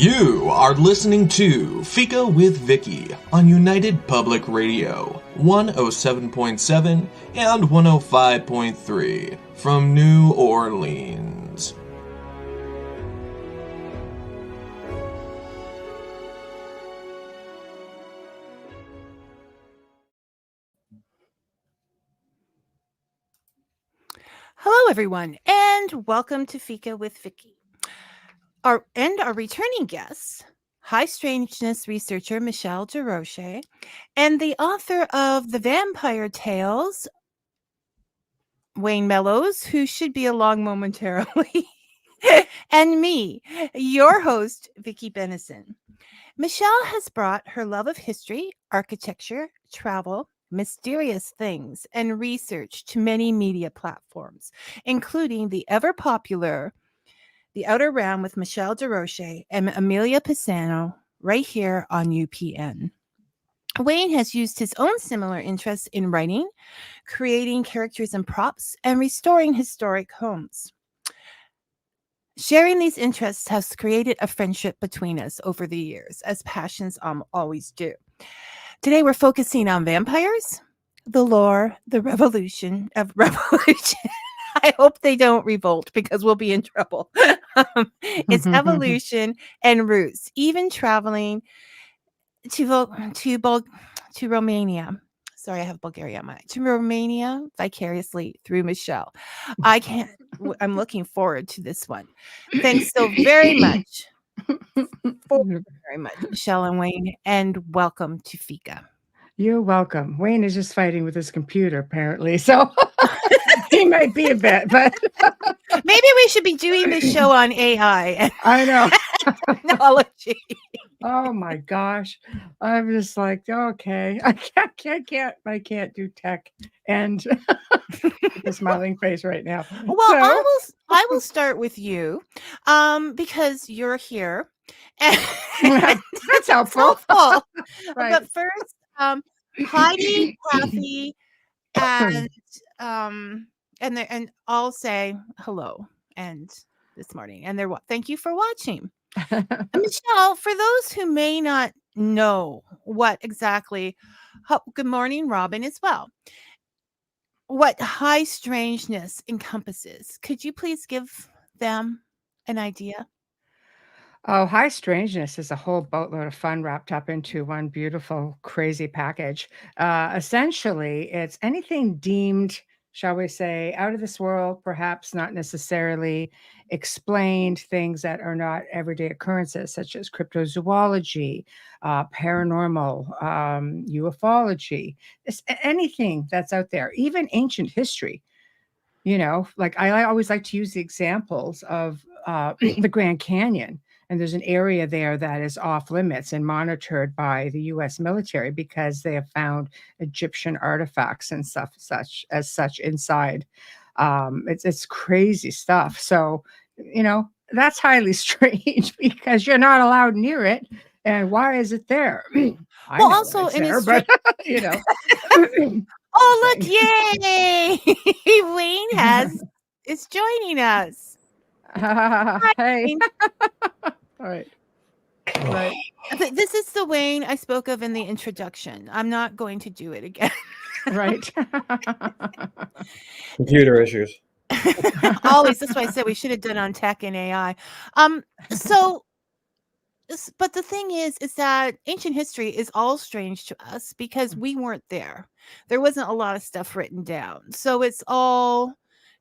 You are listening to Fika with Vicky on United Public Radio, 107.7 and 105.3 from New Orleans. Hello, everyone, and welcome to Fika with Vicky. Our returning guests, high strangeness researcher Michelle Desrochers, and the author of the Vampyre Tales, Wayne Mallows, who should be along momentarily, and me, your host, Vicky Benison. Michelle has brought her love of history, architecture, travel, mysterious things, and research to many media platforms, including the ever popular The Outer Realm with Michelle Desrochers and Amelia Pisano right here on UPN. Wayne has used his own similar interests in writing, creating characters and props, and restoring historic homes. Sharing these interests has created a friendship between us over the years, as passions always do. Today we're focusing on vampires, the lore, the revolution of revolution. I hope they don't revolt because we'll be in trouble. Its evolution and roots, even traveling to Romania. Sorry, I have Bulgaria on my mind. To Romania vicariously through Michelle. I'm looking forward to this one. Thanks so very much. Very much, Michelle and Wayne, and welcome to Fika. You're welcome. Wayne is just fighting with his computer, apparently, so he might be a bit, but maybe we should be doing this show on AI. I know. Technology. Oh my gosh. I'm just like, okay. I can't do tech and the smiling face right now. Well, I will start with you. Because you're here. That's helpful. Right. But first, Heidi, Kathy, and I'll say hello and this morning. And thank you for watching. Michelle, for those who may not know what exactly, good morning, Robin, as well. What high strangeness encompasses. Could you please give them an idea? Oh, high strangeness is a whole boatload of fun wrapped up into one beautiful, crazy package. Essentially, it's anything deemed, shall we say, out of this world, perhaps not necessarily explained, things that are not everyday occurrences, such as cryptozoology, paranormal, ufology, anything that's out there, even ancient history. You know, like I always like to use the examples of the Grand Canyon. And there's an area there that is off limits and monitored by the U.S. military because they have found Egyptian artifacts and stuff such inside. It's crazy stuff. So, you know, that's highly strange because you're not allowed near it. And why is it there? Well, also in his, but you know. Oh, look, yay! Wayne is joining us. Hey. All right. Right. This is the Wayne I spoke of in the introduction. I'm not going to do it again. Right. Computer issues. Always. That's why I said we should have done on tech and AI. But the thing is that ancient history is all strange to us because we weren't there. There wasn't a lot of stuff written down. So it's all,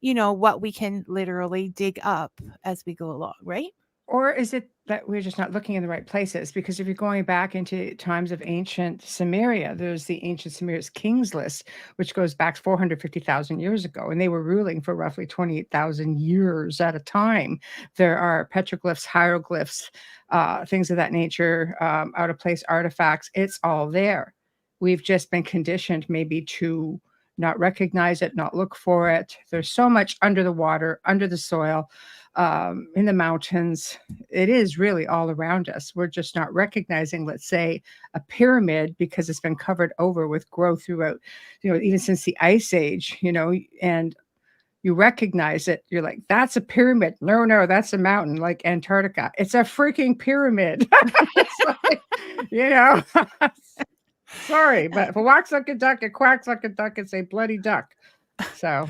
what we can literally dig up as we go along, right? Or is it that we're just not looking in the right places? Because if you're going back into times of ancient Sumeria, there's the ancient Sumeria's kings list, which goes back 450,000 years ago, and they were ruling for roughly 28,000 years at a time. There are petroglyphs, hieroglyphs, things of that nature, out of place artifacts. It's all there. We've just been conditioned maybe to not recognize it, not look for it. There's so much under the water, under the soil, in the mountains. It is really all around us. We're just not recognizing, let's say, a pyramid because it's been covered over with growth throughout, even since the Ice Age, and you recognize it. You're like, that's a pyramid. No, that's a mountain, like Antarctica. It's a freaking pyramid. It's like, you know, sorry, but if it walks like a duck, it quacks like a duck, it's a bloody duck. So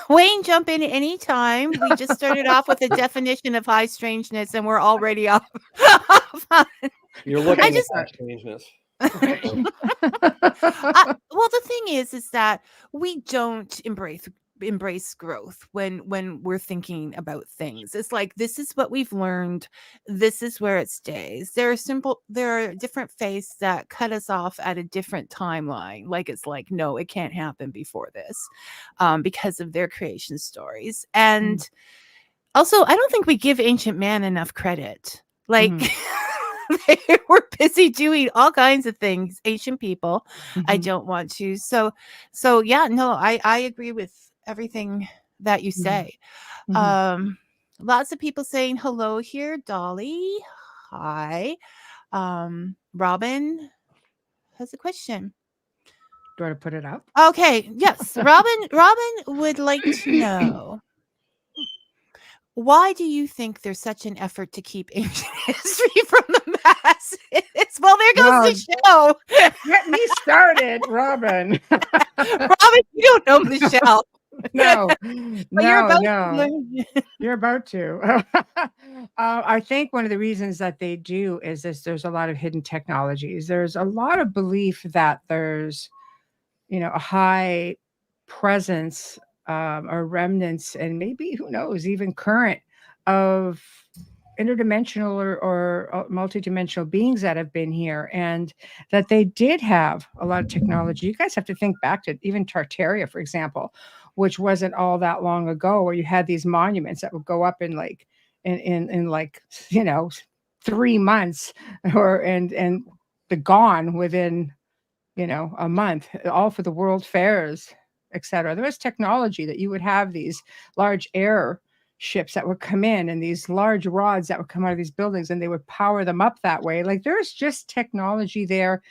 Wayne, jump in anytime. We just started off with a definition of high strangeness, and we're already off. You're looking at that strangeness. Well, the thing is that we don't embrace growth when we're thinking about things. It's like, this is what we've learned, this is where it stays. There are different faiths that cut us off at a different timeline. Like, it's like, no, it can't happen before this, because of their creation stories. And also, I don't think we give ancient man enough credit. Like, they were busy doing all kinds of things, ancient people. I don't want to. So yeah, no, I agree with everything that you say. Lots of people saying hello here. Dolly, hi. Robin has a question. Do I put it up? Okay, yes. Robin would like to know, why do you think there's such an effort to keep ancient history from the masses? Well, there goes the show. Get me started, Robin. Robin, you don't know the show. No, no. You're about to. I think one of the reasons that they do is there's a lot of hidden technologies. There's a lot of belief that there's, a high presence or remnants, and maybe, who knows, even current of interdimensional or multidimensional beings that have been here, and that they did have a lot of technology. You guys have to think back to even Tartaria, for example, which wasn't all that long ago, where you had these monuments that would go up in 3 months, and the gone within a month, all for the world fairs, etc. There was technology that you would have these large air ships that would come in, and these large rods that would come out of these buildings, and they would power them up that way. Like, there's just technology there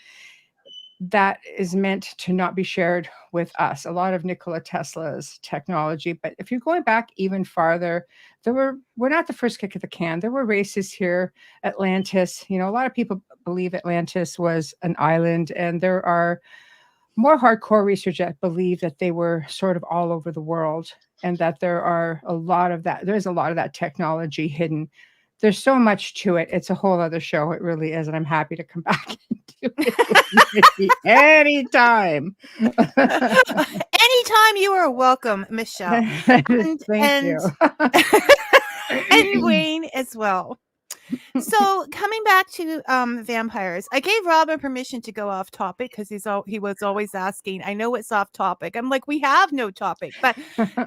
that is meant to not be shared with us. A lot of Nikola Tesla's technology. But if you're going back even farther, we're not the first kick of the can. There were races here. Atlantis, a lot of people believe Atlantis was an island, and there are more hardcore research that believe that they were sort of all over the world, and that there's a lot of that technology hidden. There's so much to it. It's a whole other show. It really is. And I'm happy to come back and do it anytime. Anytime, you are welcome, Michelle. Thank you. And Wayne as well. So, coming back to vampires, I gave Robin permission to go off topic because he was always asking, I know it's off topic. I'm like, we have no topic, but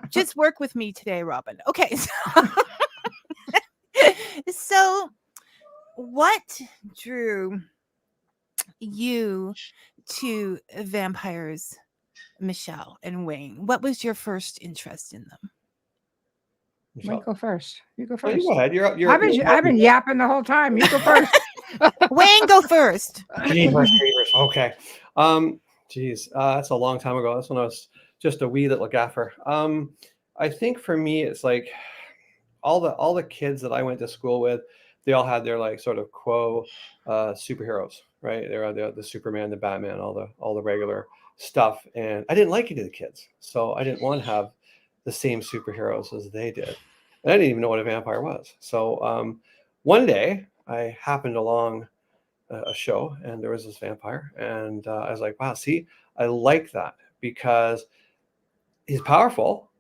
just work with me today, Robin. Okay. So what drew you to vampires, Michelle and Wayne? What was your first interest in them? Wayne, go first. You go Oh, first. you go ahead. I've been yapping the whole time. You go first. Wayne, go first. Okay. That's a long time ago. That's when I was just a wee little gaffer. I think for me, it's like all the kids that I went to school with, they all had their like sort of superheroes, right? They're the Superman, the Batman, all the regular stuff. And I didn't like any of the kids, so I didn't want to have the same superheroes as they did. And I didn't even know what a vampire was. So one day I happened along a show, and there was this vampire, and I was like, wow, see, I like that because he's powerful,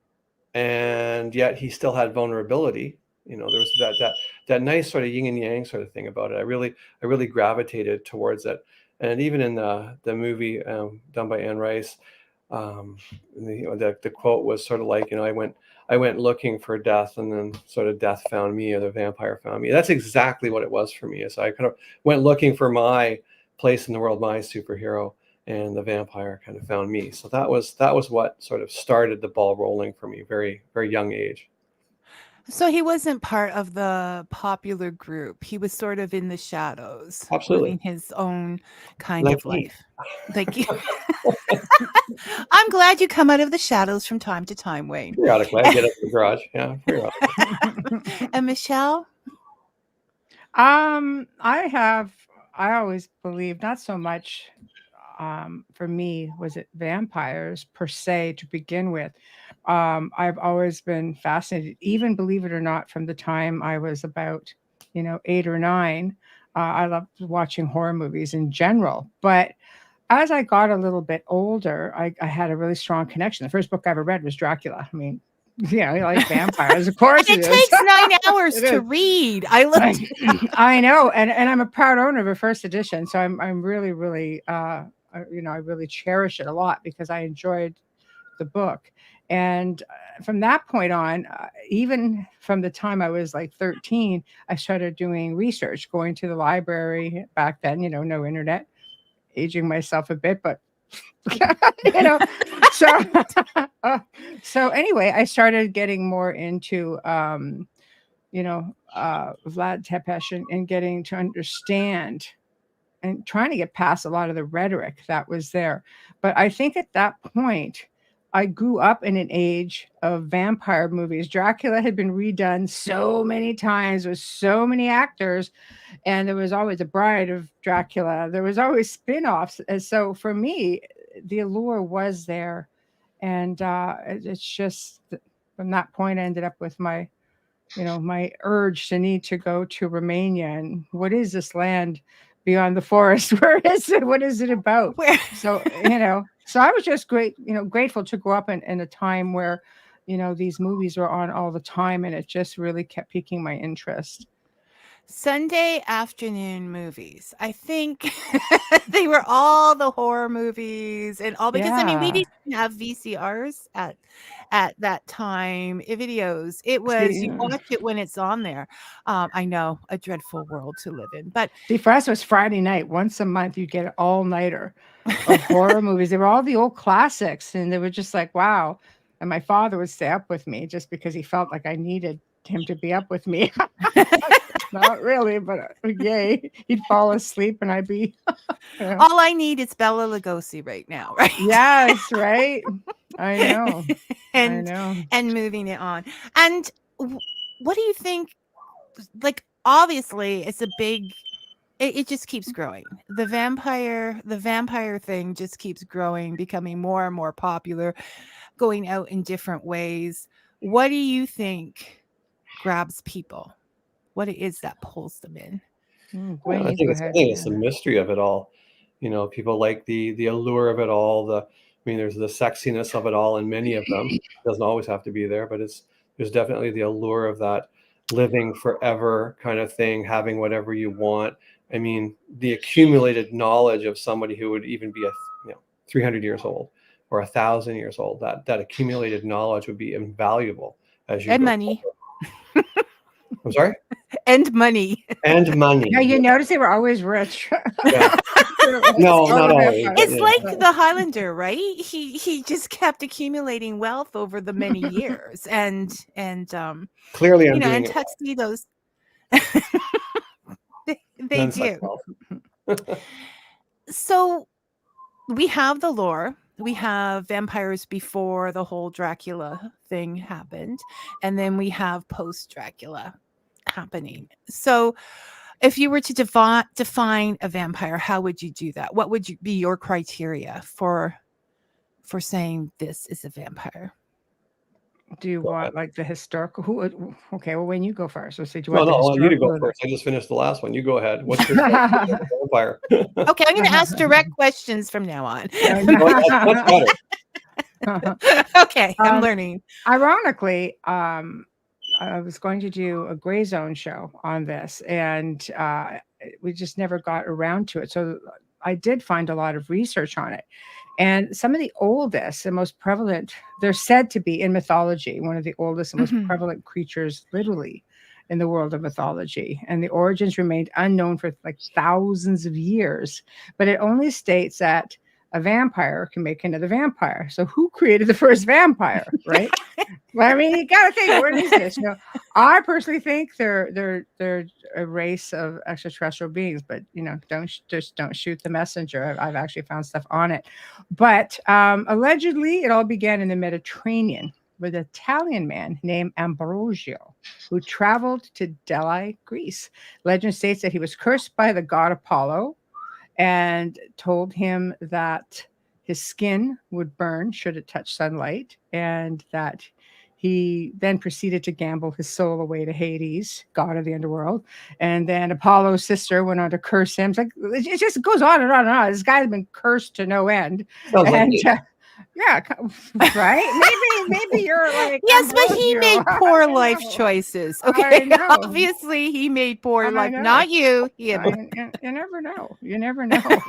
and yet he still had vulnerability. There was that nice sort of yin and yang sort of thing about it. I really gravitated towards it. And even in the movie done by Anne Rice, the quote was sort of like, I went looking for death, and then sort of death found me, or the vampire found me. That's exactly what it was for me. So I kind of went looking for my place in the world, my superhero, and the vampire kind of found me. So that was what sort of started the ball rolling for me, very, very young age. So he wasn't part of the popular group. He was sort of in the shadows, Absolutely. living his own kind Like of me. life. Like you. I'm glad you come out of the shadows from time to time, Wayne. Periodically, I get up in the garage. Yeah, periodically. And Michelle? I always believed not so much for me was it vampires per se to begin with. I've always been fascinated, even believe it or not, from the time I was about 8 or 9. I loved watching horror movies in general, but as I got a little bit older, I had a really strong connection. The first book I ever read was Dracula. I mean, yeah, I like vampires, of course And it it is. takes 9 hours It to is. read. I looked. I know, and I'm a proud owner of a first edition, so I'm really really I really cherish it a lot because I enjoyed the book, and from that point on, even from the time I was like 13, I started doing research, going to the library back then. No internet, aging myself a bit, but you know, so so anyway, I started getting more into Vlad Tepes and getting to understand and trying to get past a lot of the rhetoric that was there. But I think at that point, I grew up in an age of vampire movies. Dracula had been redone so many times with so many actors, and there was always a Bride of Dracula. There was always spin-offs. And so for me, the allure was there. And it's just from that point, I ended up with my urge to need to go to Romania. And what is this land beyond the forest? Where is it? What is it about? Where? So, so I was just grateful to grow up in a time where, these movies were on all the time, and it just really kept piquing my interest. Sunday afternoon movies. I think they were all the horror movies and all because I mean we Yeah. didn't have VCRs at that time, videos. It was you See, watch it when it's on there. I know, a dreadful world to live in, but see, for us, it was Friday night. Once a month, you get an all-nighter of horror movies. They were all the old classics, and they were just like, wow. And my father would stay up with me just because he felt like I needed him to be up with me. Not really, but yay. He'd fall asleep and I'd be. all I need is Bela Lugosi right now, right? Yes, right. I know. and I know. and moving it on. And what do you think? Like, obviously, it's a big. It just keeps growing. The vampire thing just keeps growing, becoming more and more popular, going out in different ways. What do you think grabs people? What it is that pulls them in? Wayne, I you think go it's ahead. the mystery of it all. People like the allure of it all. There's the sexiness of it all in many of them. It doesn't always have to be there, but there's definitely the allure of that living forever kind of thing, having whatever you want. I mean, the accumulated knowledge of somebody who would even be 300 years old or 1,000 years old. That accumulated knowledge would be invaluable as you And go money. forward. I'm sorry. And money. And money. Yeah, you notice they were always rich. Yeah. No, not always. It's Yeah. like the Highlander, right? He just kept accumulating wealth over the many years, and Clearly, I'm and doing it. tuxedos. they None such do. wealth. So we have the lore. We have vampires before the whole Dracula thing happened, and then we have post Dracula happening. So if you were to define a vampire, how would you do that? What would be your criteria for saying this is a vampire? Do you want like the historical? Okay, well, when you go first, let's see. Do you No, want I the want you to historical? go first. I just finished the last one. You go ahead. What's your vampire? Okay, I'm going to ask direct questions from now on. Much better. Okay, I'm learning. Ironically, I was going to do a Gray Zone show on this, and we just never got around to it. So I did find a lot of research on it. And some of the oldest and most prevalent, they're said to be in mythology, one of the oldest and most prevalent creatures, literally, in the world of mythology. And the origins remained unknown for like thousands of years. But it only states that a vampire can make another vampire. So who created the first vampire, right? Well, I mean, you got to think, where is this? I personally think they're a race of extraterrestrial beings, but don't shoot the messenger. I've actually found stuff on it, but allegedly it all began in the Mediterranean with an Italian man named Ambrosio, who traveled to Delhi, Greece. Legend states that he was cursed by the god Apollo and told him that his skin would burn should it touch sunlight, and that he then proceeded to gamble his soul away to Hades, god of the underworld. And then Apollo's sister went on to curse him. It's like, it just goes on and on and on. This guy's been cursed to no end. Sounds like And me. yeah, right? Maybe you're like, Yes, but he Ambrosio. made poor I life know. choices. I Okay, know. obviously he made poor I life. know. Not you. You Him. never know. You never know.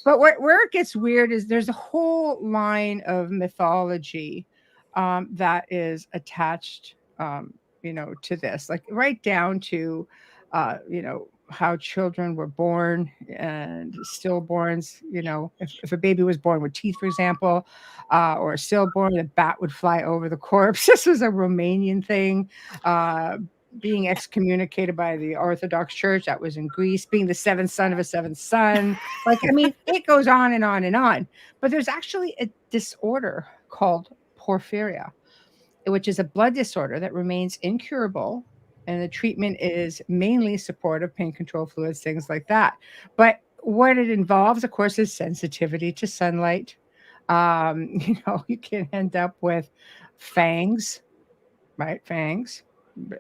But where it gets weird is there's a whole line of mythology that is attached, to this, like right down to, how children were born and stillborns. If a baby was born with teeth, for example, or a stillborn, a bat would fly over the corpse. This was a Romanian thing. Being excommunicated by the Orthodox Church, that was in Greece. Being the seventh son of a seventh son. Like, I mean, it goes on and on and on. But there's actually a disorder called porphyria, which is a blood disorder that remains incurable. And the treatment is mainly supportive pain control fluids, things like that. But what it involves, of course, is sensitivity to sunlight. You can end up with fangs, right? Fangs.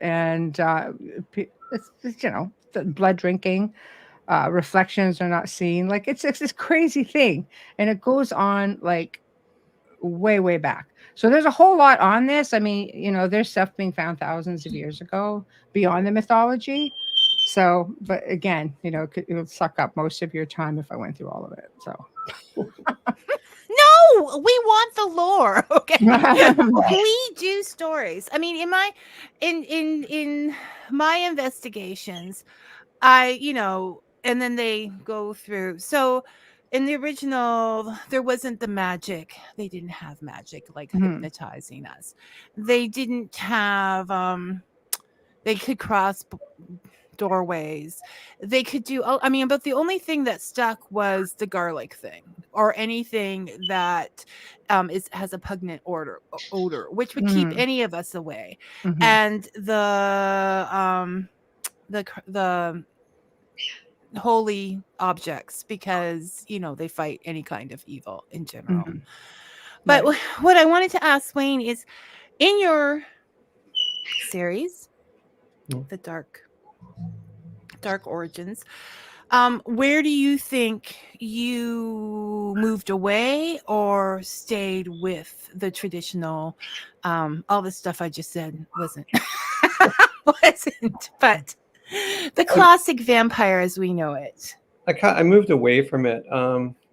And the blood drinking, reflections are not seen. Like, it's this crazy thing. And it goes on like way back. So there's a whole lot on this. I mean, there's stuff being found thousands of years ago beyond the mythology. So, but again, it would suck up most of your time if I went through all of it. So No, we want the lore. Okay. We do stories. I mean, in my investigations, and then they go through. So in the original, there wasn't the magic. They didn't have magic like hypnotizing us. They didn't have they could cross doorways. They could do but the only thing that stuck was the garlic thing, or anything that has a pungent odor, which would keep any of us away. And the holy objects, because they fight any kind of evil in general. But what I wanted to ask Wayne is, in your series, the dark origins, where do you think you moved away or stayed with the traditional, all the stuff I just said wasn't but the classic vampire as we know it? I moved away from it.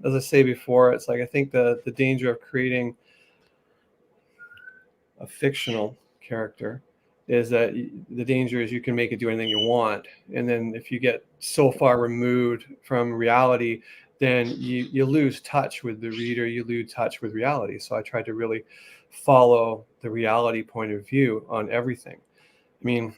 As I say before, it's like, I think the danger of creating a fictional character is that the danger is you can make it do anything you want. And then if you get so far removed from reality, then you lose touch with the reader, you lose touch with reality. So I tried to really follow the reality point of view on everything. I mean,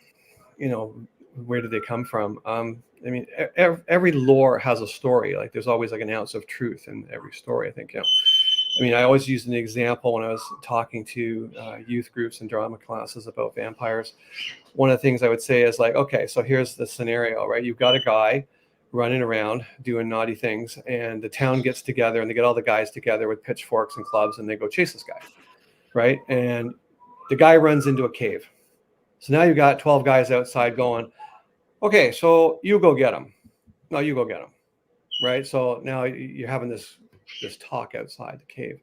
where did they come from? I mean, every lore has a story. Like, there's always like an ounce of truth in every story, I think. I mean, I always use an example when I was talking to youth groups and drama classes about vampires. One of the things I would say is like, okay, so here's the scenario, right? You've got a guy running around doing naughty things, and the town gets together, and they get all the guys together with pitchforks and clubs, and they go chase this guy, right? And the guy runs into a cave. So now you've got 12 guys outside going, okay, so you go get him. No, you go get him, right? So now you're having this talk outside the cave.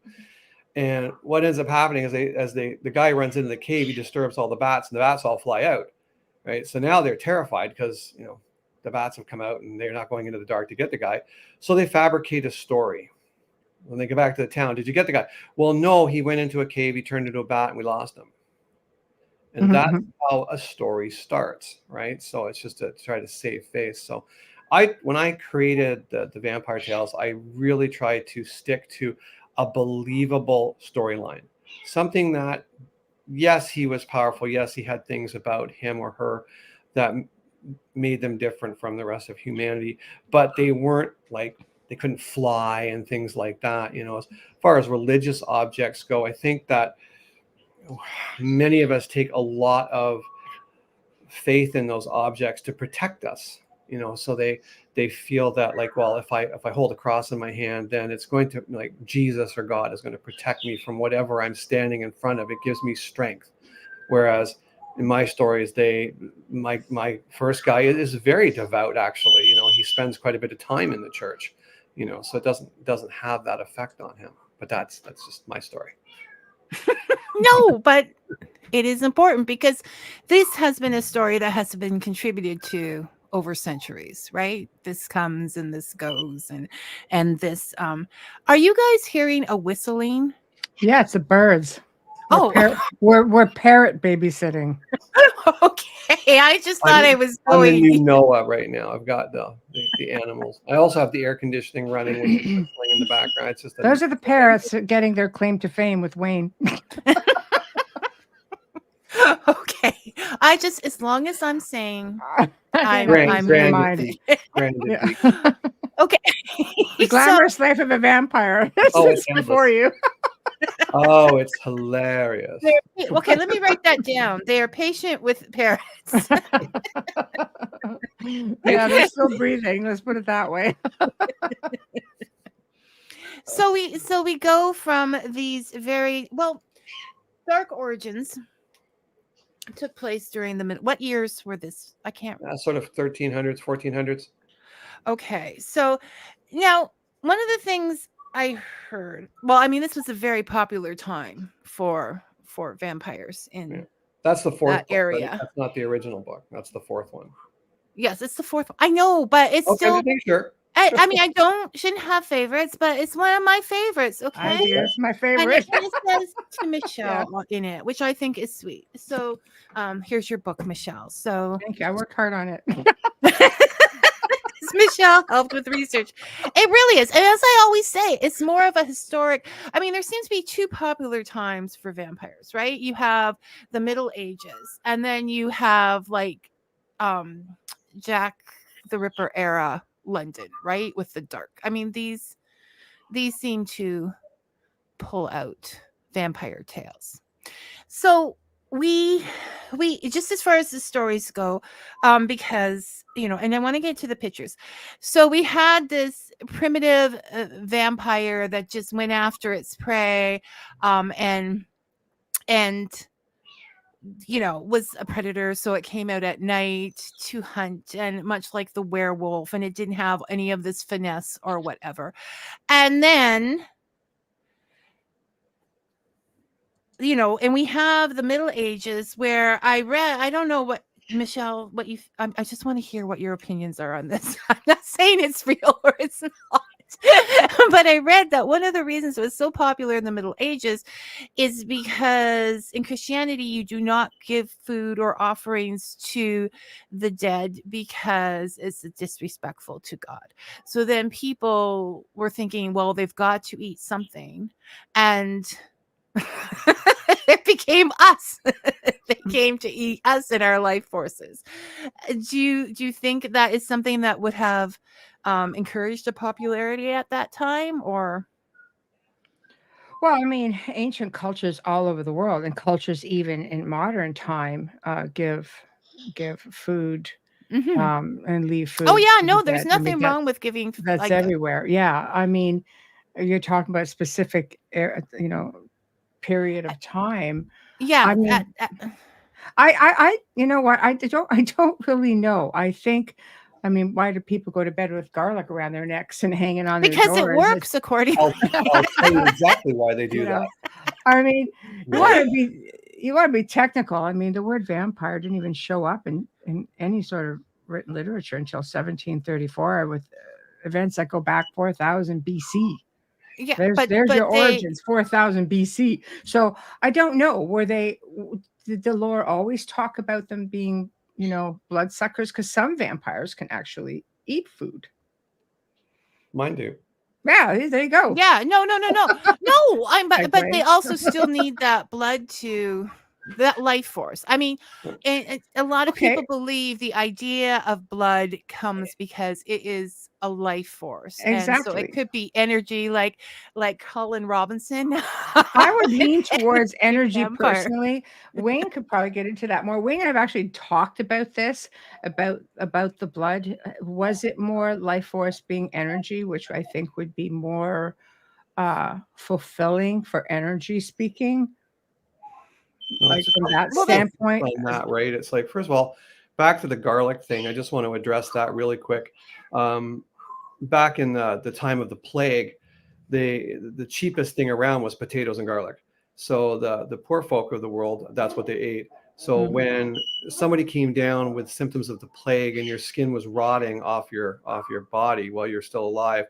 And what ends up happening is as the guy runs into the cave, he disturbs all the bats, and the bats all fly out, right? So now they're terrified because, the bats have come out and they're not going into the dark to get the guy. So they fabricate a story. When they go back to the town, did you get the guy? Well, no, he went into a cave, he turned into a bat, and we lost him. And that's how a story starts, right? So it's just to try to save face. So when I created the Vampyre Tales, I really tried to stick to a believable storyline, something that, yes, he was powerful. Yes, he had things about him or her that made them different from the rest of humanity, but they weren't like, they couldn't fly and things like that. As far as religious objects go, I think that many of us take a lot of faith in those objects to protect us, so they feel that, like, well, if I hold a cross in my hand, then it's going to, like, Jesus or God is going to protect me from whatever I'm standing in front of. It gives me strength. Whereas in my stories, my first guy is very devout, actually. He spends quite a bit of time in the church, so it doesn't have that effect on him. But that's just my story. No, but it is important because this has been a story that has been contributed to over centuries, right? This comes and this goes, and this. Are you guys hearing a whistling? Yeah, it's the birds. Oh, We're parrot babysitting. okay. I just thought I was I'm the going. new Noah right now. I've got the animals. I also have the air conditioning running with the whistling in the background. It's just Those are the parrots getting their claim to fame with Wayne. Okay. As long as I'm saying I'm Granted, Yeah. okay. The glamorous life of a vampire. Oh, It's before you. Oh, it's hilarious. Okay, let me write that down. They are patient with parrots. Yeah, they're still breathing. Let's put it that way. So we go from these very dark origins took place during what years were this? I can't. Sort of 1300s, 1400s. Okay, so now one of the things I heard. Well, I mean, this was a very popular time for vampires in That's the fourth that book, area. right? That's not the original book. That's the fourth one. Yes, it's the fourth one. I know, but it's still. Sure. I mean, shouldn't have favorites, but it's one of my favorites. Okay, I do. It's my and favorite. it says to Michelle in it, which I think is sweet. So, here's your book, Michelle. So, Thank you. I worked hard on it. Michelle helped with research. It really is, and as I always say, it's more of a historic. I mean, there seems to be two popular times for vampires, right? You have the Middle Ages, and then you have like Jack the Ripper era London, right? With the dark. I mean, these seem to pull out vampire tales. So we just as far as the stories go, because and I want to get to the pictures. So we had this primitive vampire that just went after its prey, and was a predator, so it came out at night to hunt, and much like the werewolf, and it didn't have any of this finesse or whatever. And then and we have the Middle Ages where I don't know what, Michelle, what you I just want to hear what your opinions are on this. I'm not saying it's real or it's not. But I read that one of the reasons it was so popular in the Middle Ages is because in Christianity you do not give food or offerings to the dead because it's disrespectful to God. So then people were thinking, well, they've got to eat something, and it became us. They came to eat us and our life forces. Do you think that is something that would have encouraged a popularity at that time, or? Well, I mean, ancient cultures all over the world, and cultures even in modern time, give food, and leave food. Oh yeah, to no, the there's dead. I nothing mean, wrong with giving. that's everywhere. Yeah, I mean, you're talking about a specific, period of time. Yeah. I mean, you know what? I don't really know. I think, I mean, why do people go to bed with garlic around their necks and hanging on because their doors? it works according. I'll tell you exactly why they do that. I mean, you want to be technical. I mean, the word vampire didn't even show up in any sort of written literature until 1734 with events that go back 4,000 BC. Yeah, there's your origins, 4,000 BC. So I don't know. Did the lore always talk about them being, bloodsuckers? Because some vampires can actually eat food. Mine do. Yeah, there you go. Yeah, no. But they Segue. also still need that blood to that life force. I mean, and a lot of Okay. people believe the idea of blood comes because it is a life force, and so it Exactly. could be energy, like Colin Robinson. I would lean towards energy vampire. personally. Wayne could probably get into that more. Wayne and I've actually talked about this, about the blood. Was it more life force being energy, which I think would be more fulfilling for energy speaking, Well, like it's from just that Well, that's standpoint. on that, right? It's like, first of all, back to the garlic thing. I just want to address that really quick. Back in the time of the plague, the cheapest thing around was potatoes and garlic. So the poor folk of the world, that's what they ate. So when somebody came down with symptoms of the plague and your skin was rotting off your body while you're still alive,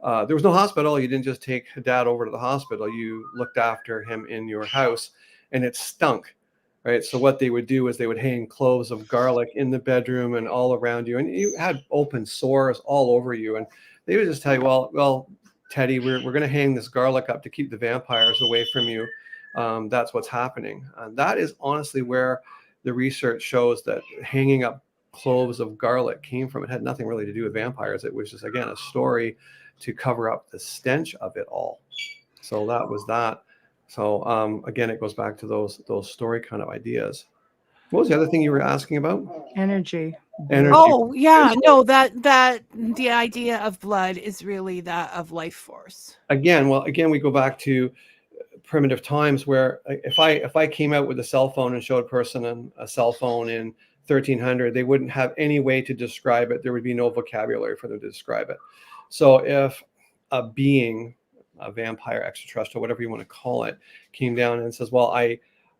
there was no hospital. You didn't just take dad over to the hospital. You looked after him in your house, and it stunk, right? So what they would do is they would hang cloves of garlic in the bedroom and all around you, and you had open sores all over you. And they would just tell you, well, Teddy, we're going to hang this garlic up to keep the vampires away from you. That's what's happening. And that is honestly where the research shows that hanging up cloves of garlic came from. It had nothing really to do with vampires. It was just, again, a story to cover up the stench of it all. So that was that. So again, it goes back to those story kind of ideas. What was the other thing you were asking about? Energy. Energy. Oh yeah, no, that the idea of blood is really that of life force. Again, we go back to primitive times where if I came out with a cell phone and showed a person a cell phone in 1300, they wouldn't have any way to describe it. There would be no vocabulary for them to describe it. So if a being, a vampire, extraterrestrial, whatever you want to call it, came down and says, well,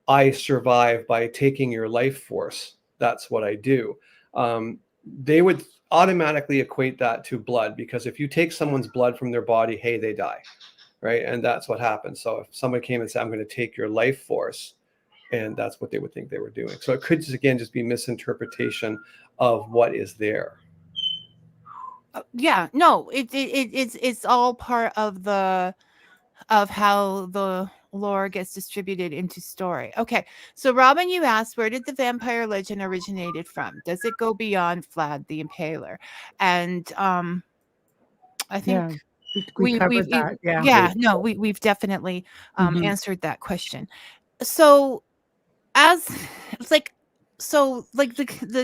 I survive by taking your life force, that's what I do, they would automatically equate that to blood, because if you take someone's blood from their body, hey, they die, right? And that's what happens. So if somebody came and said, I'm going to take your life force, and that's what they would think they were doing. So it could just be misinterpretation of what is there. Yeah, no, it's all part of how the lore gets distributed into story. Okay, so Robin, you asked, where did the vampire legend originated from? Does it go beyond Vlad the Impaler? And I think we covered that. we've definitely answered that question. So the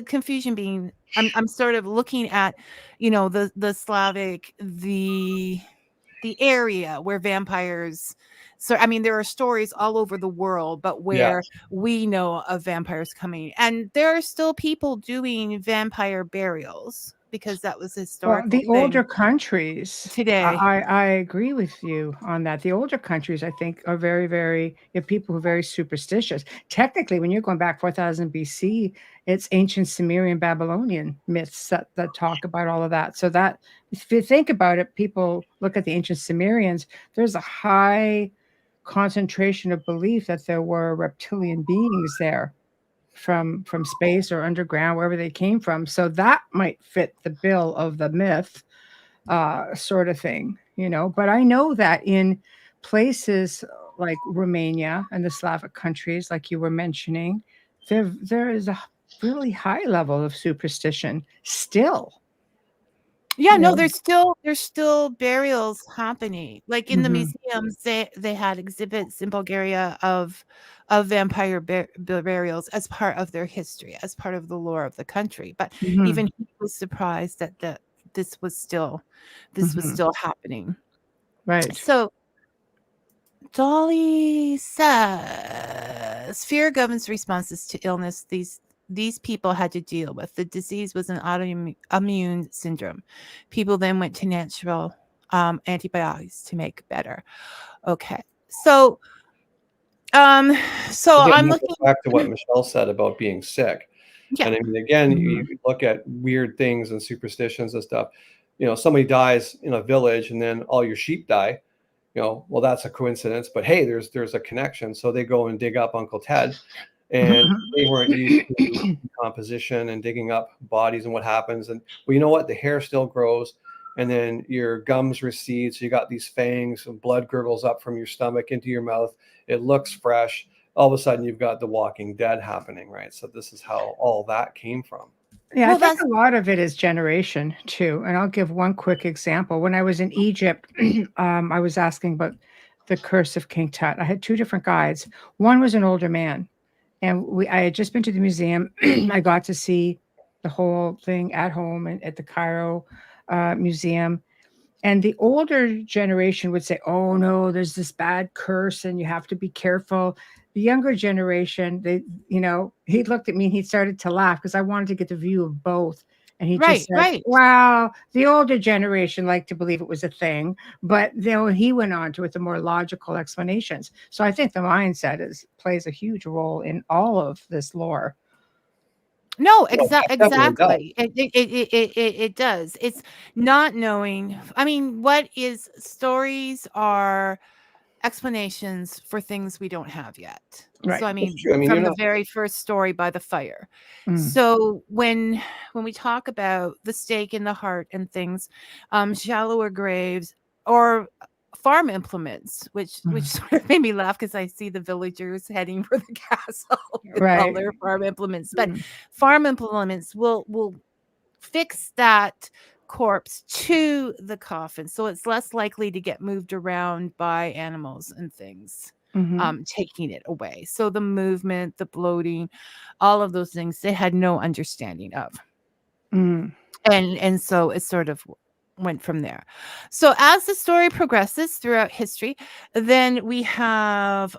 confusion being, I'm sort of looking at, the Slavic, the area where vampires, so I mean there are stories all over the world, but where we know of vampires coming, and there are still people doing vampire burials because that was a historical the thing. older countries Today. I agree with you on that. The older countries, I think, are very, very, people who are very superstitious. Technically, when you're going back 4000 BC, it's ancient Sumerian, Babylonian myths that talk about all of that. So that, if you think about it, people look at the ancient Sumerians, there's a high concentration of belief that there were reptilian beings there from space or underground, wherever they came from. So that might fit the bill of the myth sort of thing, But I know that in places like Romania and the Slavic countries, like you were mentioning, there is a really high level of superstition still. Yeah, no, there's still burials happening. Like in the museums, they had exhibits in Bulgaria of vampire burials as part of their history, as part of the lore of the country. But even he was surprised that this was still happening. Right. So Dolly says fear governs responses to illness these people had to deal with. The disease was an autoimmune syndrome. People then went to natural antibiotics to make better. Okay. So I'm looking back to what Michelle said about being sick. Yeah. And I mean, again, you look at weird things and superstitions and stuff. Somebody dies in a village and then all your sheep die. Well, that's a coincidence, but hey, there's a connection. So they go and dig up Uncle Ted, and they weren't used to decomposition and digging up bodies and what happens. And well, you know what? The hair still grows, and then your gums recede, so you got these fangs, and blood gurgles up from your stomach into your mouth. It looks fresh. All of a sudden, you've got The Walking Dead happening, right? So this is how all that came from. Yeah, Well, I think that's a lot of it is generation too. And I'll give one quick example. When I was in Egypt, I was asking about the Curse of King Tut. I had two different guides. One was an older man, and I had just been to the museum. I got to see the whole thing at home and at the Cairo Museum. And the older generation would say, "Oh no, there's this bad curse, and you have to be careful." The younger generation, he looked at me and he started to laugh because I wanted to get the view of both. And he just right, said, right. "Well, the older generation liked to believe it was a thing," but then he went on to with the more logical explanations. So I think the mindset plays a huge role in all of this lore. No, Well, it definitely does. exactly. It does. It's not knowing. I mean, what is stories are explanations for things we don't have yet. Right. So I It's mean, true. I mean, you're from the not. very first story by the fire. Mm. So when we talk about the stake in the heart and things, shallower graves or farm implements, which Mm. sort of made me laugh because I see the villagers heading for the castle with all Right. their farm implements. But Mm. farm implements will fix that corpse to the coffin, so it's less likely to get moved around by animals and things Mhm. taking it away. So the movement, the bloating, all of those things they had no understanding of, Mm. and so it sort of went from there. So as the story progresses throughout history, then we have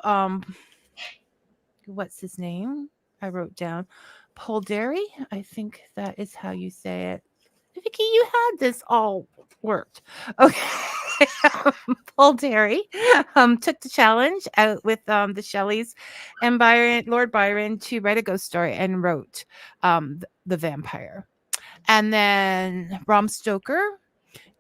what's his name? I wrote down Polderry. I think that is how you say it. Vicky, you had this all worked. Okay. Polderry took the challenge out with the Shelleys and Lord Byron to write a ghost story and wrote the Vampire. And then Bram Stoker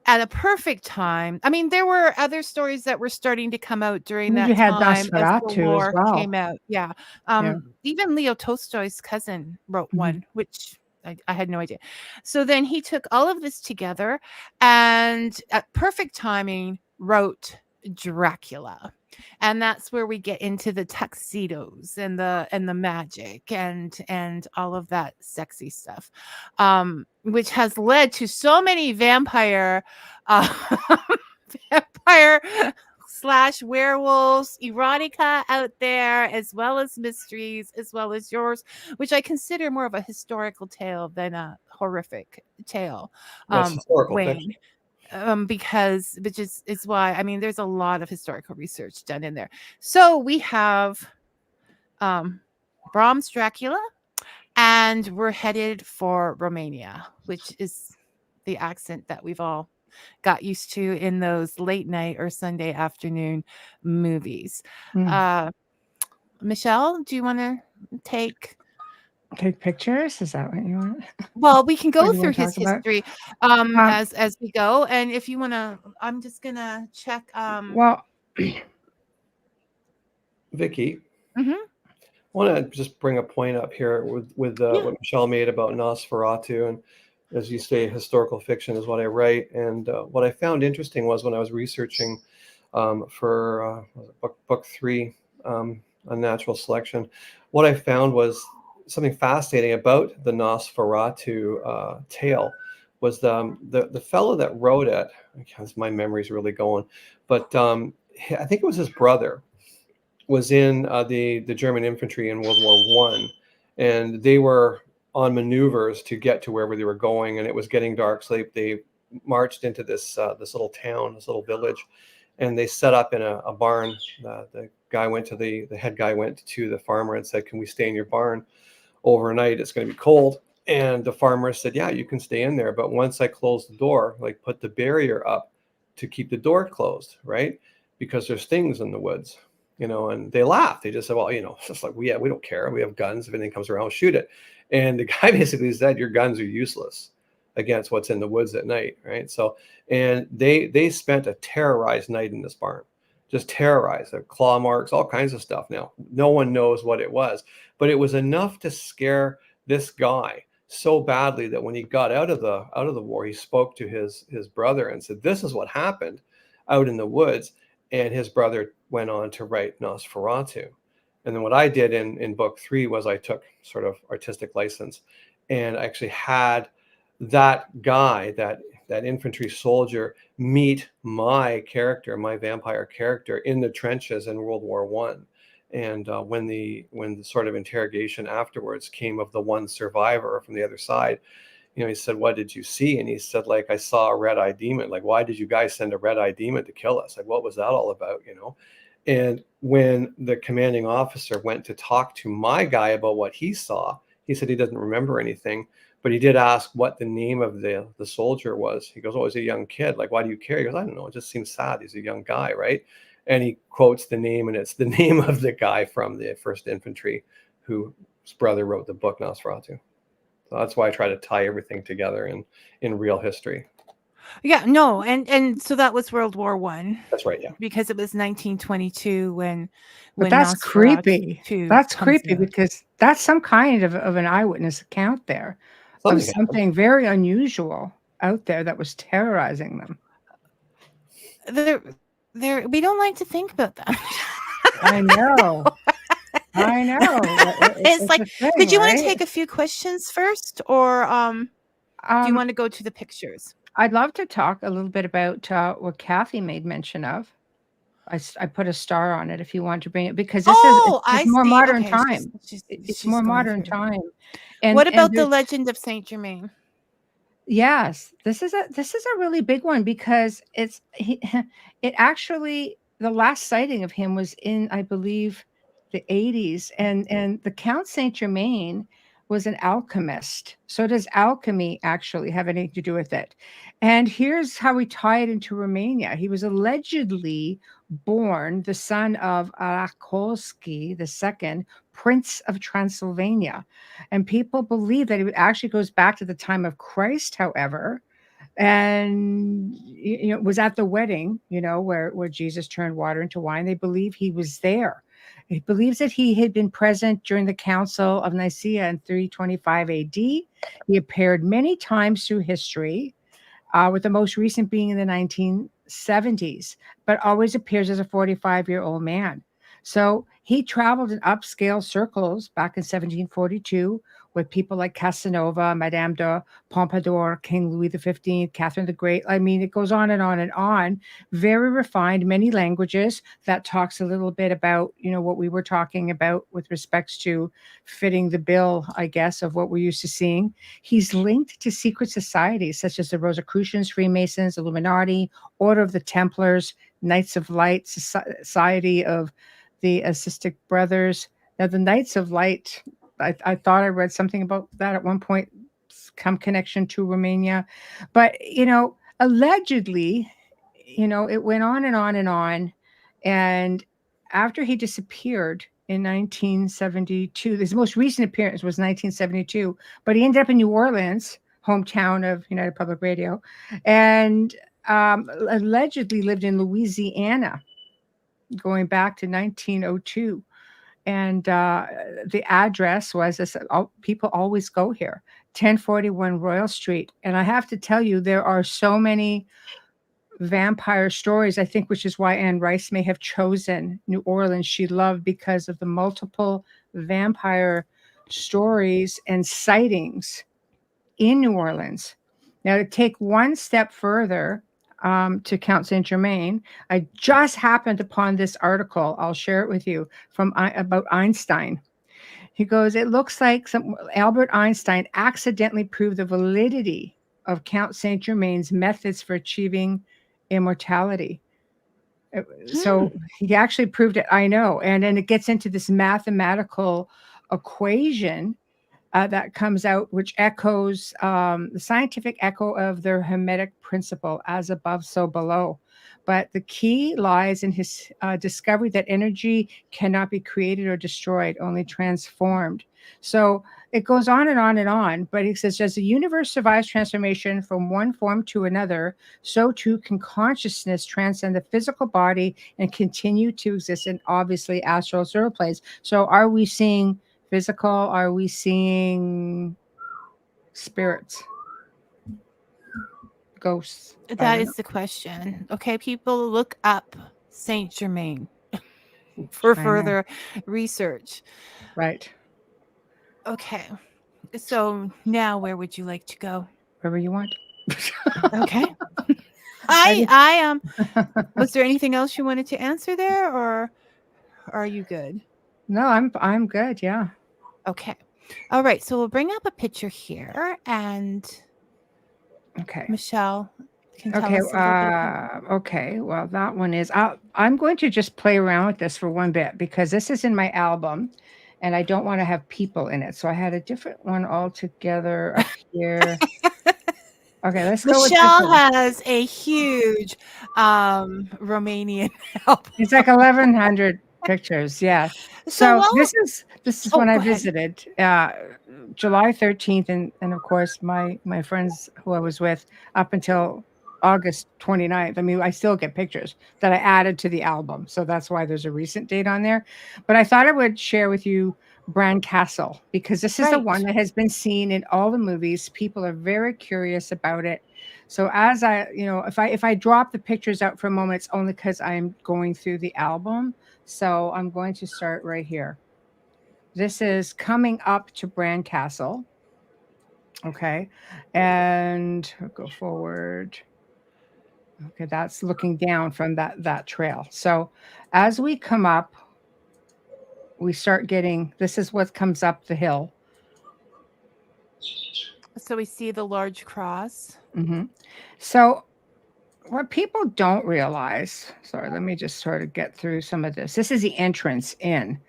at a perfect time. I mean, there were other stories that were starting to come out during You that had time as the Nosferatu as lore well. came out. Yeah. Yeah. Even Leo Tolstoy's cousin wrote Mhm. one, which I had no idea. So then he took all of this together and at perfect timing wrote Dracula. And that's where we get into the tuxedos and the magic and all of that sexy stuff, which has led to so many vampire vampire slash werewolves erotica out there, as well as mysteries, as well as yours, which I consider more of a historical tale than a horrific tale. Well, it's historical fiction. Wayne, because which is why I mean there's a lot of historical research done in there. So we have Brahms Dracula, and we're headed for Romania, which is the accent that we've all got used to in those late night or Sunday afternoon movies. Mm. Michelle, do you want to take? Take pictures? Is that what you want? Well, we can What go do you through want to his talk about? history Um, as we go, and if you want to, I'm just gonna check. well, Vicky, Mhm. I want to just bring a point up here with Yeah. what Michelle made about Nosferatu, and as you say, historical fiction is what I write. And what I found interesting was when I was researching for book 3, Unnatural Selection, what I found was something fascinating about the Nosferatu tale was the fellow that wrote it. Because my memory's really going, but I think it was his brother was in the German infantry in World War I, and they were on maneuvers to get to wherever they were going, and it was getting dark, so they marched into this little town, this little village, and they set up in a barn. The guy went to the head guy went to the farmer and said, "Can we stay in your barn overnight? It's going to be cold." And the farmer said, "Yeah, you can stay in there, but once I close the door, like put the barrier up to keep the door closed, right? Because there's things in the woods." And they laughed. They just said, "Well, it's just like we don't care. We have guns. If anything comes around, shoot it." And the guy basically said, "Your guns are useless against what's in the woods at night," right? So, and they spent a terrorized night in this barn, just terrorized, claw marks, all kinds of stuff. Now, no one knows what it was, but it was enough to scare this guy so badly that when he got out of the war, he spoke to his brother and said, "This is what happened out in the woods." And his brother went on to write Nosferatu. And then what I did in book 3 was I took sort of artistic license and actually had that guy, that infantry soldier, meet my character, my vampire character, in the trenches in World War One. And when the sort of interrogation afterwards came of the one survivor from the other side, he said, "What did you see?" And he said, like, "I saw a red-eyed demon." Like, "Why did you guys send a red-eyed demon to kill us? Like, what was that all about?" And when the commanding officer went to talk to my guy about what he saw, he said he doesn't remember anything, but he did ask what the name of the soldier was. He goes, "Oh, he's a young kid. Like, why do you care?" He goes, "I don't know. It just seems sad. He's a young guy, right?" And he quotes the name, and it's the name of the guy from the 1st Infantry whose brother wrote the book Nosferatu. So that's why I try to tie everything together in real history. Yeah, no, and so that was World War One. That's right, yeah. Because it was 1922 when that's creepy. That's creepy out. because that's some kind of an eyewitness account there of something very unusual out there that was terrorizing them. We don't like to think about that. I know. I know. It's like, did you want to take a few questions first, or do you want to go to the pictures? I'd love to talk a little bit about what Kathy made mention of. I put a star on it if you want to bring it, because this is more modern time. It's more modern time. And what about the Legend of Saint Germain? Yes, this is a really big one, because it actually, the last sighting of him was in, I believe, the 80s, and the Count Saint Germain was an alchemist. So does alchemy actually have anything to do with it? And here's how we tie it into Romania. He was allegedly born the son of Arakolski II, Prince of Transylvania. And people believe that it actually goes back to the time of Christ, however, and was at the wedding, where Jesus turned water into wine. They believe he was there. He believes that he had been present during the Council of Nicaea in 325 AD. He appeared many times through history, with the most recent being in the 1970s, but always appears as a 45-year-old man. So he traveled in upscale circles back in 1742 with people like Casanova, Madame de Pompadour, King Louis XV, Catherine the Great. I mean, it goes on and on and on. Very refined, many languages. That talks a little bit about, what we were talking about with respects to fitting the bill, I guess, of what we're used to seeing. He's linked to secret societies such as the Rosicrucians, Freemasons, Illuminati, Order of the Templars, Knights of Light, Society of the Assistic Brothers. Now, the Knights of Light, I thought I read something about that at one point, some connection to Romania. But, allegedly, it went on and on and on. And after he disappeared in 1972, his most recent appearance was 1972, but he ended up in New Orleans, hometown of United Public Radio, and allegedly lived in Louisiana going back to 1902. And the address was, people always go here, 1041 Royal Street. And I have to tell you, there are so many vampire stories, I think, which is why Anne Rice may have chosen New Orleans. She loved because of the multiple vampire stories and sightings in New Orleans. Now, to take one step further, to Count Saint Germain, I just happened upon this article. I'll share it with you about Einstein. He goes, it looks like Albert Einstein accidentally proved the validity of Count Saint Germain's methods for achieving immortality. So he actually proved it. I know. And then it gets into this mathematical equation that comes out, which echoes the scientific echo of the Hermetic principle, as above, so below. But the key lies in his discovery that energy cannot be created or destroyed, only transformed. So it goes on and on and on. But it says, as the universe survives transformation from one form to another, so too can consciousness transcend the physical body and continue to exist in obviously astral zero planes. So are we seeing physical? Are we seeing spirits? Ghosts? I That don't is know. the question. Okay, people, look up Saint Germain for I know. further research. Right. Okay, so now where would you like to go? Wherever you want. Okay. I just, I was there anything else you wanted to answer there, or are you good? no, I'm good. Yeah. Okay. All right, so we'll bring up a picture here, and Okay. Michelle can tell Okay. us a little bit about. Okay. Well, that one is. I'm going to just play around with this for one bit because this is in my album, and I don't want to have people in it. So I had a different one altogether up here. Okay, let's go with this Michelle one. has a huge Romanian album. It's like 1,100 pictures. Yeah. So So well, this is oh, when I go ahead. visited July 13th, and of course my friends who I was with up until August 29th. I mean, I still get pictures that I added to the album, so that's why there's a recent date on there. But I thought I would share with you Bran Castle because this is the one Right. that has been seen in all the movies. People are very curious about it. So as I, if I drop the pictures out for a moment, it's only because I'm going through the album. So I'm going to start right here. This is coming up to Bran Castle. Okay. And I'll go forward. Okay, that's looking down from that trail. So as we come up, we start getting, this is what comes up the hill. So we see the large cross. Mm-hmm. So what people don't realize, sorry, let me just sort of get through some of this. This is the entrance in.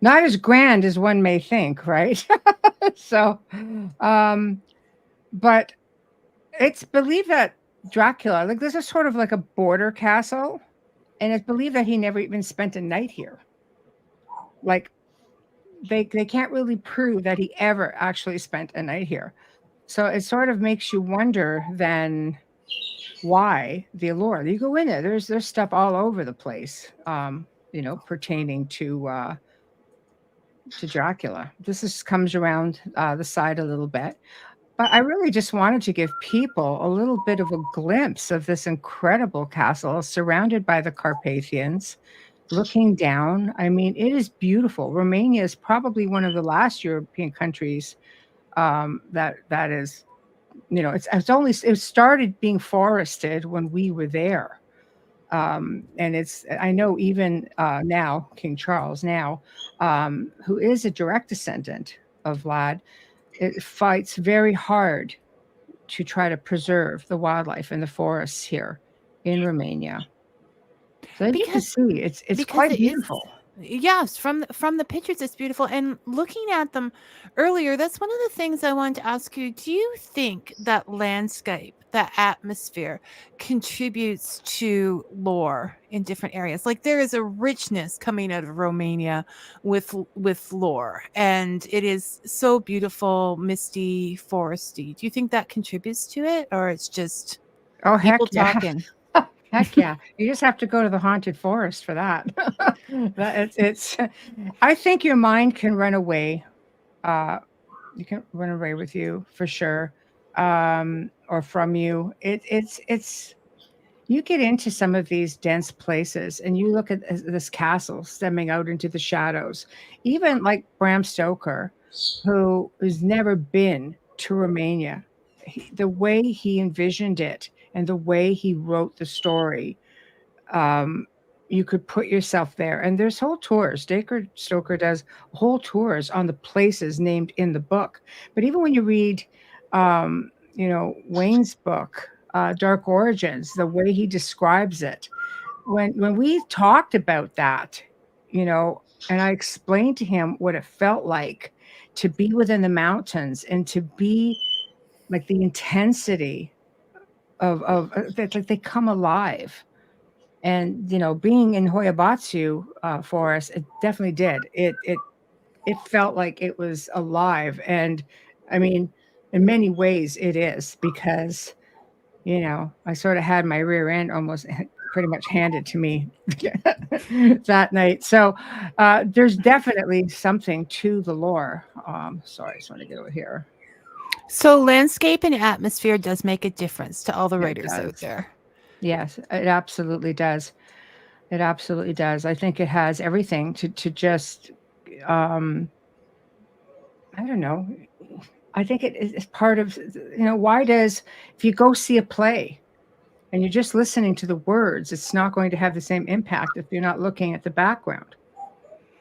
Not as grand as one may think, right? So, but it's believed that Dracula, like this is sort of like a border castle, and it's believed that he never even spent a night here. Like they can't really prove that he ever actually spent a night here. So it sort of makes you wonder then why the allure. You go in there, there's stuff all over the place, pertaining to Dracula. Comes around the side a little bit. But I really just wanted to give people a little bit of a glimpse of this incredible castle surrounded by the Carpathians, looking down. I mean, it is beautiful. Romania is probably one of the last European countries that is, it started being forested when we were there. And I know even now, King Charles now, who is a direct descendant of Vlad, it fights very hard to try to preserve the wildlife in the forests here in Romania. So as you can Because see, it's because quite it is, beautiful. yes, from the pictures it's beautiful, and looking at them earlier, that's one of the things I wanted to ask you. Do you think that landscape, that atmosphere contributes to lore in different areas? Like there is a richness coming out of Romania with lore, and it is so beautiful, misty, foresty. Do you think that contributes to it, or it's just Oh, people heck yeah. talking? Heck yeah. You just have to go to the haunted forest for that. It's I think your mind can run away. You can run away with you for sure. Or from you. It's you get into some of these dense places and you look at this castle stemming out into the shadows. Even like Bram Stoker, who has never been to Romania, the way he envisioned it and the way he wrote the story, um, you could put yourself there. And there's whole tours. Stoker does whole tours on the places named in the book. But even when you read, Wayne's book, Dark Origins, the way he describes it, when we talked about that, and I explained to him what it felt like to be within the mountains and to be like the intensity of that, like they come alive. And being in Hoyabatsu forest, it definitely did. It it felt like it was alive. And I mean, in many ways it is, because, you know, I sort of had my rear end almost pretty much handed to me that night. So there's definitely something to the lore. Sorry, I just want to get over here. So landscape and atmosphere does make a difference to all the It writers out does. there. Yes, it absolutely does. It absolutely does. I think it has everything to just, I don't know. I think it is part of, you know, why does, if you go see a play and you're just listening to the words, it's not going to have the same impact if you're not looking at the background.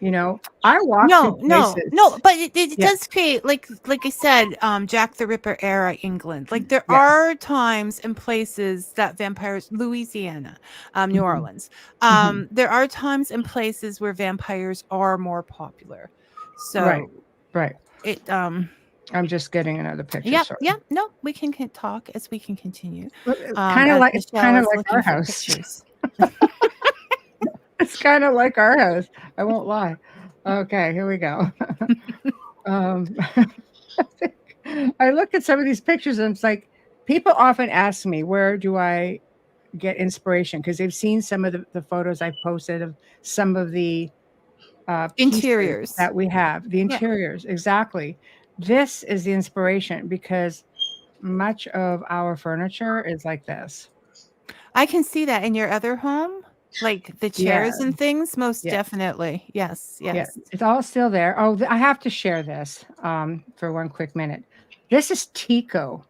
You know, I walk through No, places. but it Yeah. does create, like I said, Jack the Ripper era England. Like there Yeah. are times and places that vampires, Louisiana, New Mhm. Orleans. Mhm. There are times and places where vampires are more popular. Right. So Right. it I'm just getting another picture. yeah, Sorry. no, we can talk as we can continue. Kind of As like, it's Michelle kind of is like looking our for house. pictures. It's kind of like our house. I won't lie. Okay, here we go. um, I look at some of these pictures and it's like, people often ask me, where do I get inspiration? Because they've seen some of the photos I've posted of some of the pieces Interiors. that we have, the Yeah. interiors. Exactly. This is the inspiration, because much of our furniture is like this. I can see that in your other home, like the Yeah. chairs and things, most Yeah. definitely. Yes, Yeah, yes. it's all still there. Oh, I have to share this for one quick minute. This is Tico.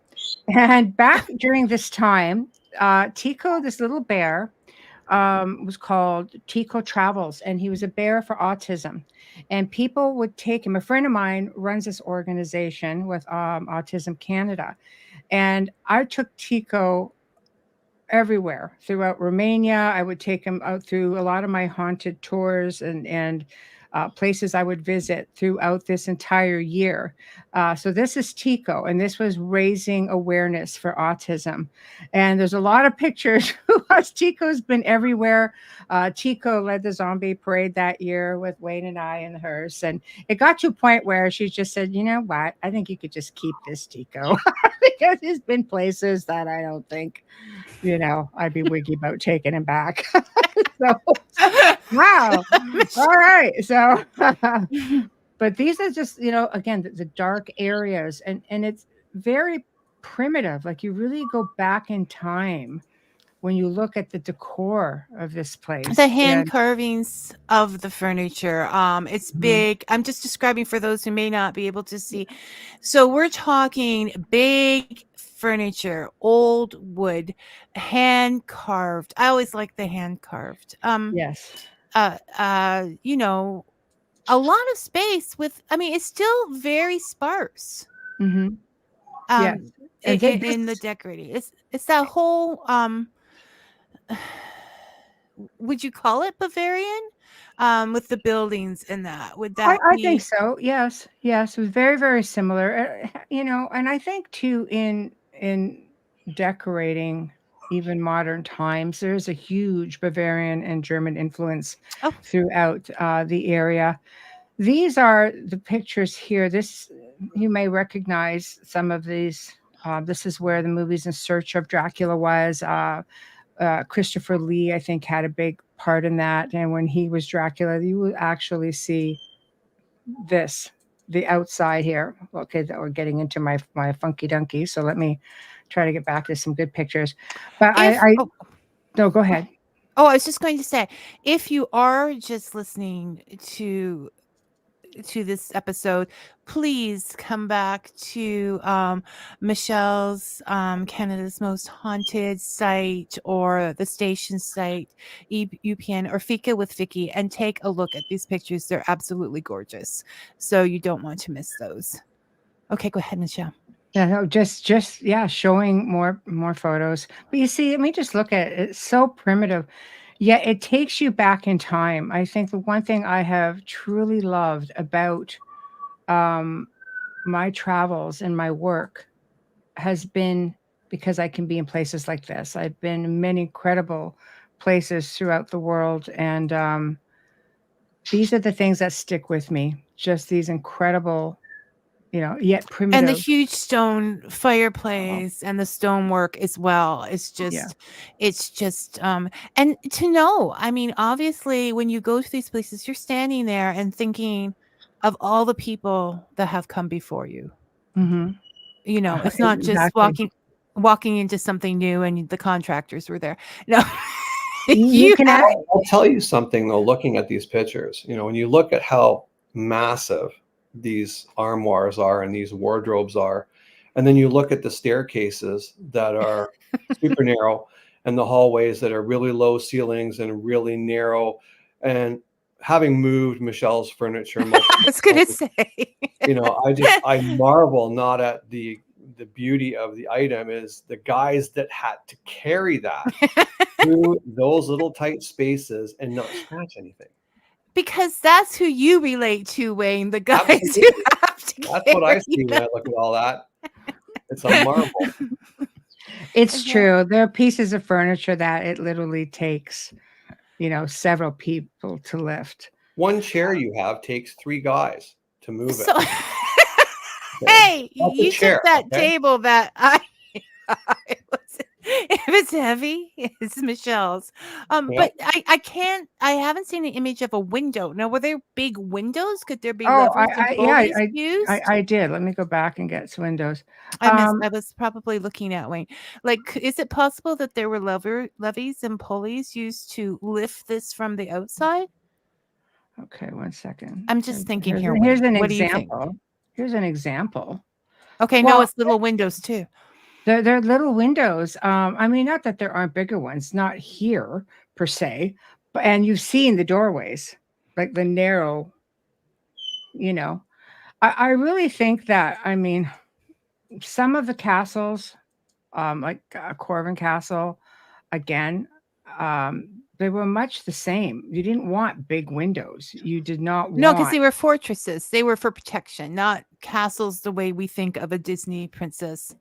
And back during this time, Tico, this little bear, was called Tico Travels, and he was a bear for autism. And people would take him. A friend of mine runs this organization with Autism Canada. And I took Tico everywhere throughout Romania. I would take him out through a lot of my haunted tours and places I would visit throughout this entire year. So this is Tico, and this was raising awareness for autism. And there's a lot of pictures. Tico's been everywhere. Tico led the zombie parade that year with Wayne and I in the hearse. And it got to a point where she just said, you know what? I think you could just keep this Tico because he's been places that I don't think, you know, I'd be wiggy about taking him back. So, wow. All right. So, but these are just, you know, again, the dark areas, and it's very primitive. Like, you really go back in time when you look at the decor of this The place. hand And carvings of the furniture. It's mhm, big. I'm just describing for those who may not be able to see. So we're talking big furniture, old wood, hand carved. I always like the hand carved. yes. You know, a lot of space with, I mean, it's still very sparse. Hmm. Yes. Um And in the this, decorating. It's that whole would you call it Bavarian? With the buildings and that. Would that I think be so. Yes. Yes. It was very, very similar. You know, and I think too, in decorating even modern times, there's a huge Bavarian and German influence oh, throughout the area. These are the pictures here. This, you may recognize some of these. This is where the movies In Search of Dracula was. Christopher Lee, I think, had a big part in that. And when he was Dracula, you would actually see this, the outside here. Okay, that we're getting into my funky dunky. So let me try to get back to some good pictures. But if I oh, no, go ahead. oh, I was just going to say, if you are just listening to this episode, please come back to Michelle's Canada's Most Haunted site, or the station site, UPN, or Fika with Vicky, and take a look at these pictures. They're absolutely gorgeous. So you don't want to miss those. Okay, go ahead, Michelle. Yeah, no, just yeah, showing more photos. But you see, let me just look at it. It's so primitive. Yeah, it takes you back in time. I think the one thing I have truly loved about um, my travels and my work has been because I can be in places like this. I've been in many incredible places throughout the world, and these are the things that stick with me. just these incredible, yet And the primitive. huge stone fireplace and the stonework as well. Yeah. It's just and to know, I mean, obviously when you go to these places, you're standing there and thinking of all the people that have come before you. Mm-hmm. It's not just Exactly. walking into something new and the contractors were there. No. You You can have act. I'll tell you something though, looking at these pictures, when you look at how massive these armoires are and these wardrobes are, and then you look at the staircases that are super narrow and the hallways that are really low ceilings and really narrow. And having moved Michelle's furniture multiple I was gonna times, say. I marvel not at the beauty of the item, is the guys that had to carry that through those little tight spaces and not scratch anything. Because that's who you relate to, Wayne, the guys who Absolutely. have to That's what I carry see when them. I look at all that. It's a marvel. It's Yeah. true. There are pieces of furniture that it literally takes, several people to lift. One chair you have takes 3 guys to move it. So Okay? hey, That's a you took chair, that okay? table that I if it's heavy, it's Michelle's. Yeah. But I haven't seen an image of a window. Now, were there big windows? Could there be Oh, levers and yeah, pulleys used? I did. Let me go back and get some windows. I missed. Um, I was probably looking at Wayne. Like, is it possible that there were levies and pulleys used to lift this from the outside? okay, one second. I'm just thinking here, Here's Wayne. an What do you think? example. Here's an example. Okay, no, Well, it's little windows too. they're little windows. I mean, not that there aren't bigger ones, not here per se, but and you've seen the doorways, like the narrow, you know. I really think that, I mean, some of the castles, like Corvin Castle, again, they were much the same. You didn't want big windows. You did not No, because want. they were fortresses. They were for protection, not castles the way we think of a Disney princess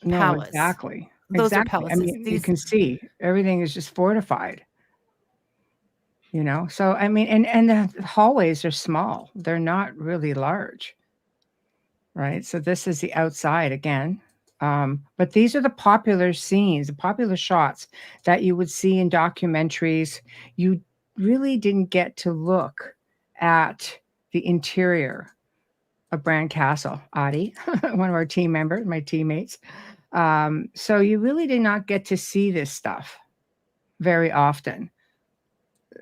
No, palace. exactly. Those are Exactly. I palaces. mean, you These can see everything is just fortified, So, I mean, and the hallways are small. They're not really large, right? So this is the outside again. But these are the popular scenes, the popular shots that you would see in documentaries. You really didn't get to look at the interior of Bran Castle, Adi, one of our team members, my teammates. So you really did not get to see this stuff very often.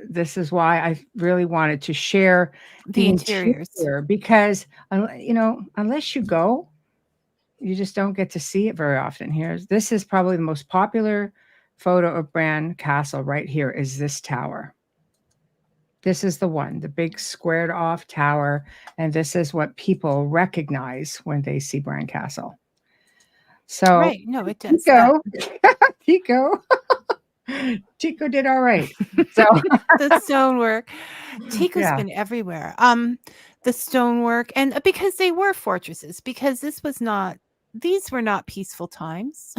This is why I really wanted to share the interiors. interior because, unless you go, you just don't get to see it very often. This is probably the most popular photo of Bran Castle right here is this tower. This is the one, the big squared off tower. And this is what people recognize when they see Bran Castle. So Right. No, it does. Tico. Tico did all right. So The stonework. Tico's yeah. been everywhere. The stonework, and because they were fortresses, because these were not peaceful times.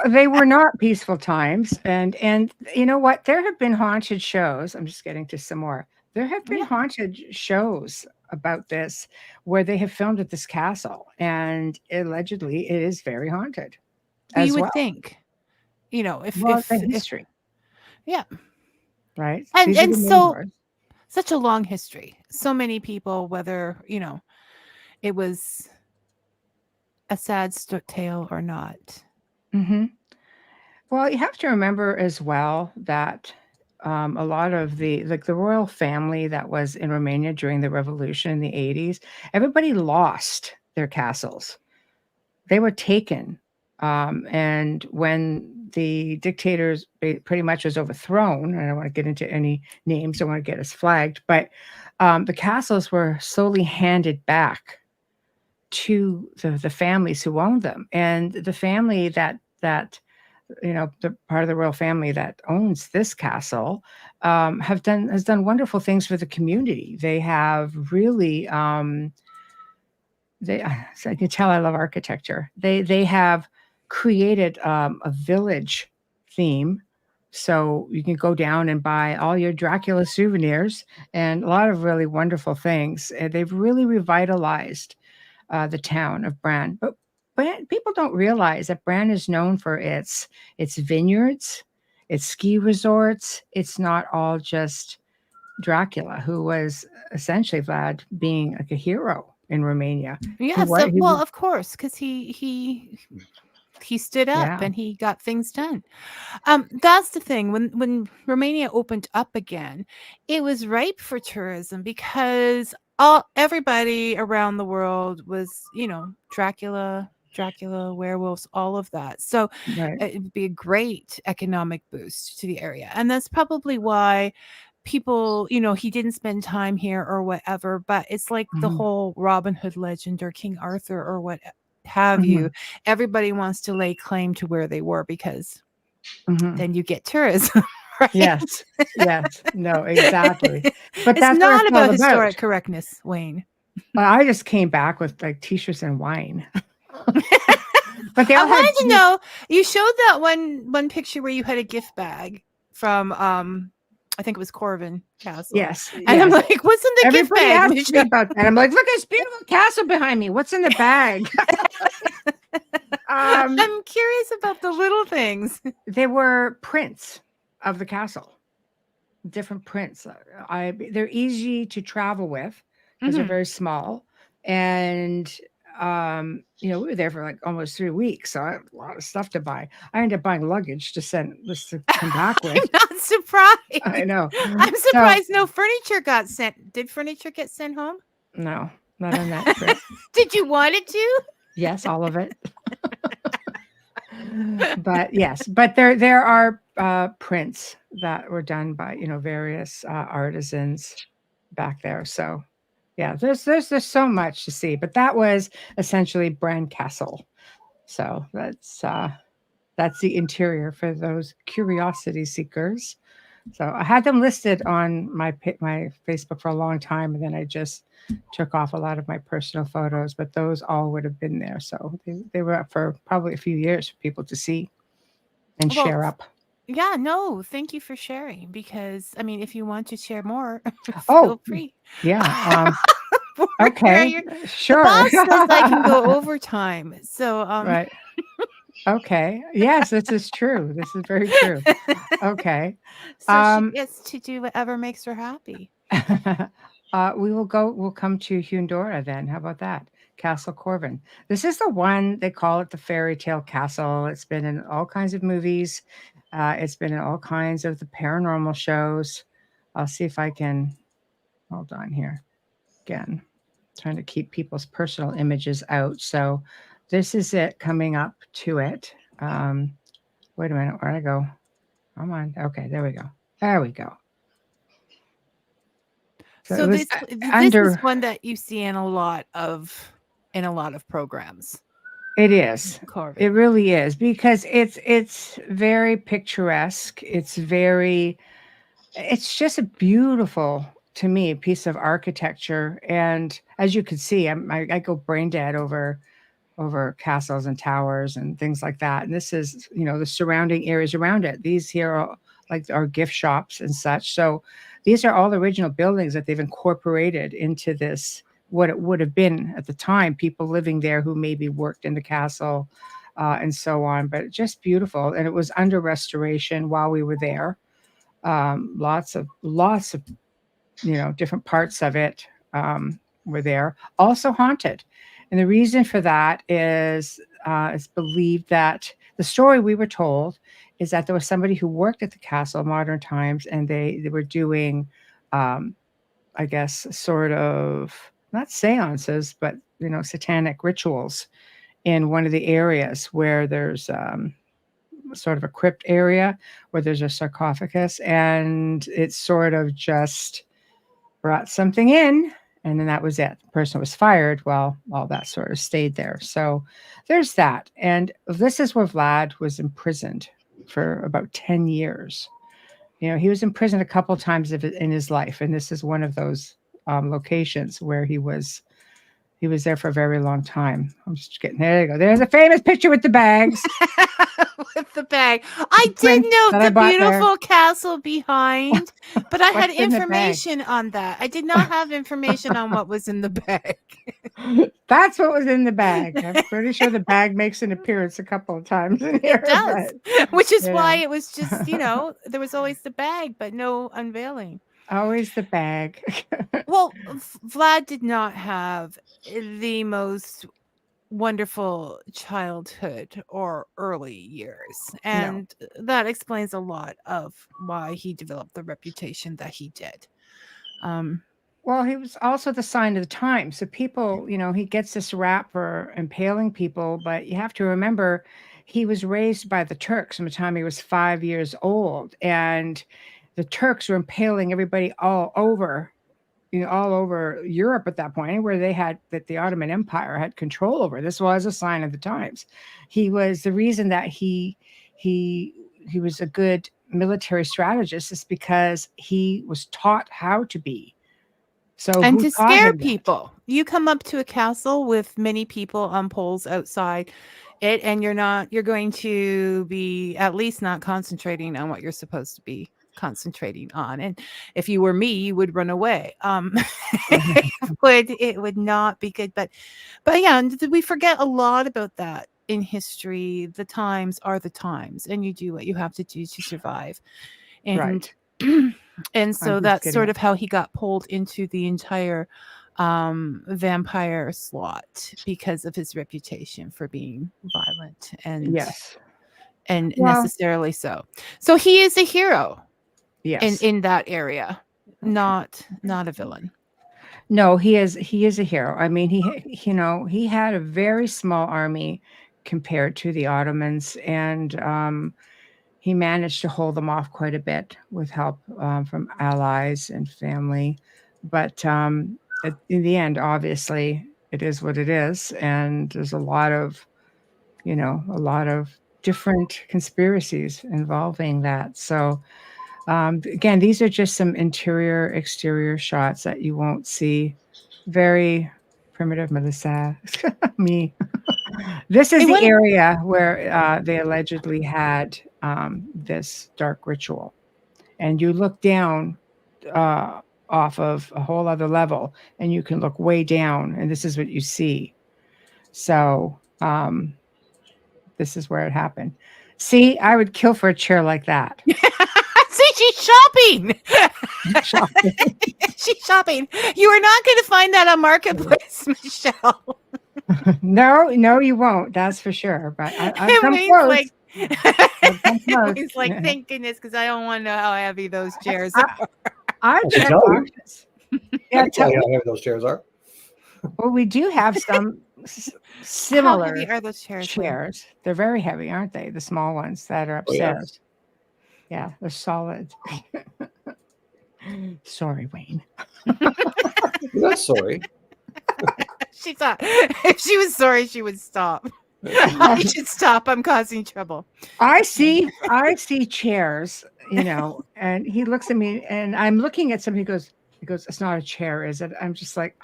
They were not peaceful times, and you know what? There have been haunted shows. I'm just getting to some more. There have been Yeah. haunted shows about this where they have filmed at this castle, and allegedly it is very haunted. Well, you as would well. think, if Well, if the if history, yeah, right? and These are and the main so doors. such a long history. So many people, whether it was a sad tale or not. hmm Well, you have to remember as well that a lot of the royal family that was in Romania during the revolution in the 80s, everybody lost their castles. They were taken. And when the dictators pretty much was overthrown, and I don't want to get into any names, don't want to get us flagged, but the castles were slowly handed back to the families who owned them. And the family that the part of the royal family that owns this castle has done wonderful things for the community. They have really so you can tell I love architecture. They have created a village theme So you can go down and buy all your Dracula souvenirs and a lot of really wonderful things. They've really revitalized the town of Bran. But people don't realize that Bran is known for its vineyards, its ski resorts. It's not all just Dracula, who was essentially Vlad being like a hero in Romania. Yeah, so well, of course, because he stood up Yeah. and he got things done. That's the thing. When Romania opened up again, it was ripe for tourism because everybody around the world was, Dracula, werewolves, all of that. So Right. it would be a great economic boost to the area, and that's probably why people, he didn't spend time here or whatever. But it's like the Mhm. whole Robin Hood legend or King Arthur or what have you. Mhm. Everybody wants to lay claim to where they were because Mhm. then you get tourism, right? Yes. Yes. No, exactly. But It's that's what not it's all about historic about. correctness, Wayne. Well, I just came back with like t-shirts and wine. But they I all had wanted to know, you showed that one picture where you had a gift bag from I think it was Corvin Castle. Yes. And I'm yes. like, what's in the Everybody gift bag, asked me Michelle? about that. I'm like, look at this beautiful castle behind me. What's in the bag? I'm curious about the little things. They were prints of the castle. Different prints. They're easy to travel with because they're Mhm. very small. And we were there for like almost 3 weeks, so I had a lot of stuff to buy. I ended up buying luggage to come back with. I'm not surprised. I know. I'm surprised no furniture got sent. Did furniture get sent home? No, not on that trip. Did you want it to? Yes, all of it. But yes, but there are prints that were done by various artisans back there. So yeah, there's so much to see. But that was essentially Bran Castle. So that's the interior for those curiosity seekers. So I had them listed on my Facebook for a long time, and then I just took off a lot of my personal photos, but those all would have been there. So they were up for probably a few years for people to see and share up. Yeah, no, thank you for sharing because I mean, if you want to share more, Oh, feel free. Yeah. Where Okay. Sure. The boss says I can go overtime. So Right. Okay. Yes, this is true. This is very true. Okay. so she gets to do whatever makes her happy. We'll come to Hundora then. How about that? Castle Corvin. This is the one, they call it the fairy tale castle. It's been in all kinds of movies. It's been in all kinds of the paranormal shows. I'll see if I can hold on here. Again, trying to keep people's personal images out. So this is it coming up to it. Wait a minute, where'd I go? Come on. Okay, there we go. There we go. So this is one that you see in a lot of programs. It is. Corvin. It really is because it's very picturesque. It's just a beautiful, to me, piece of architecture. And as you can see, I go brain dead over castles and towers and things like that. And this is, the surrounding areas around it. These here are like our gift shops and such. So these are all original buildings that they've incorporated into this, what it would have been at the time, people living there who maybe worked in the castle and so on. But just beautiful. And it was under restoration while we were there. Lots of different parts of it were there. Also haunted. And the reason for that is it's believed that the story we were told is that there was somebody who worked at the castle in modern times, and they were doing, I guess, sort of not seances, but satanic rituals in one of the areas where there's sort of a crypt area where there's a sarcophagus, and it sort of just brought something in. And then that was it. The person was fired. Well, all that sort of stayed there. So there's that. And this is where Vlad was imprisoned for about 10 years. He was imprisoned a couple of times in his life. And this is one of those locations where he was He was there for a very long time. I'm just getting there. You go. There's a famous picture with the bags. With the bag. I did Prince note that I the bought there. beautiful castle behind, but I had What's in the bag? information on that. I did not have information on what was in the bag. That's what was in the bag. I'm pretty sure the bag makes an appearance a couple of times in here. It does, but, which is you why know. it was just, there was always the bag, but no unveiling. Always the bag. Well, Vlad did not have the most wonderful childhood or early years, and that explains a lot of why he developed the reputation that he did. Well, he was also the sign of the time. So people, he gets this rap for impaling people, but you have to remember he was raised by the Turks from the time he was 5 years old. And the Turks were impaling everybody all over Europe at that point, where that the Ottoman Empire had control over. This was a sign of the times. He was the reason that he was a good military strategist is because he was taught how to be. So and who to taught scare him that? people. You come up to a castle with many people on poles outside it, and you're going to be at least not concentrating on what you're supposed to be concentrating on. And if you were me, you would run away. It would not be good. But yeah, we forget a lot about that in history. The times are the times, and you do what you have to do to survive. And Right. and so that's getting sort it. of how he got pulled into the entire vampire slot, because of his reputation for being violent and Yes. and Well, necessarily so. So he is a hero yes. in that area, not a villain. No, he is a hero. I mean, he had a very small army compared to the Ottomans, and he managed to hold them off quite a bit with help from allies and family. But in the end, obviously, it is what it is, and there's a lot of different conspiracies involving that. So again, these are just some interior, exterior shots that you won't see. Very primitive, Melissa. Me. This is the area where they allegedly had this dark ritual. And you look down off of a whole other level, and you can look way down, and this is what you see. So this is where it happened. See, I would kill for a chair like that. See, she's shopping. She's shopping. You are not going to find that on Marketplace, Michelle. No, you won't. That's for sure. But I've come Wayne's close. like, I've come close. He's like, thank goodness, because I don't want to know how heavy those chairs I- are. I can check tell you. boxes. I Yeah, can tell you how heavy those chairs are. well, we do have some How similar heavy are those chairs? Wayne? chairs. They're very heavy, aren't they? The small ones that are Oh, yeah. upstairs. Yeah, they're solid. Sorry, Wayne. I'm not sorry. She thought if she was sorry, she would stop. I should stop. I'm causing trouble. I see chairs, and he looks at me, and I'm looking at something. He goes, it's not a chair, is it? I'm just like,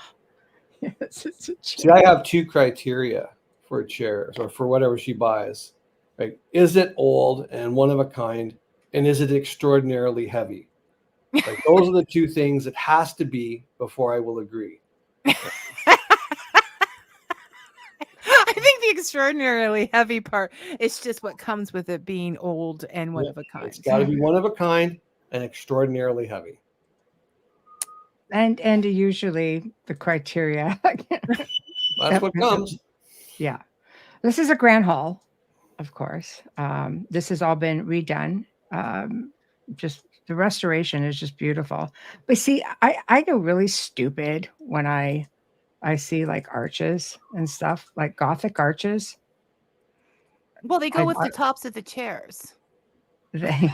yes, it's a chair. See, I have two criteria for chairs or for whatever she buys. Like, is it old and one of a kind, and is it extraordinarily heavy? Like, those are the two things it has to be before I will agree. I think the extraordinarily heavy part is just what comes with it being old and one of a kind. It's got to be one of a kind and extraordinarily heavy. And usually the criteria. That's what comes. Yeah. This is a grand hall, of course. This has all been redone. Just the restoration is just beautiful. But see, I go really stupid when I see like arches and stuff, like Gothic arches. Well, they go with the tops of the chairs. They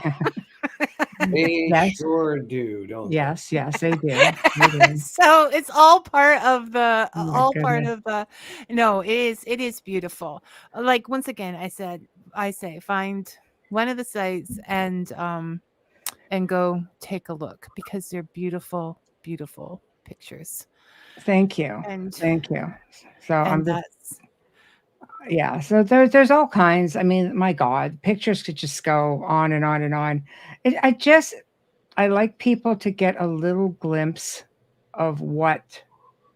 Yes. sure do, don't Yes, they do. They do. So it's all part of the Oh my goodness. no, it is beautiful. Like, once again, I say find one of the sites and go take a look, because they're beautiful, beautiful pictures. Thank you. And Thank you. So and I'm just, that's yeah. So there's all kinds. I mean, my God, pictures could just go on and on and on. I like people to get a little glimpse of what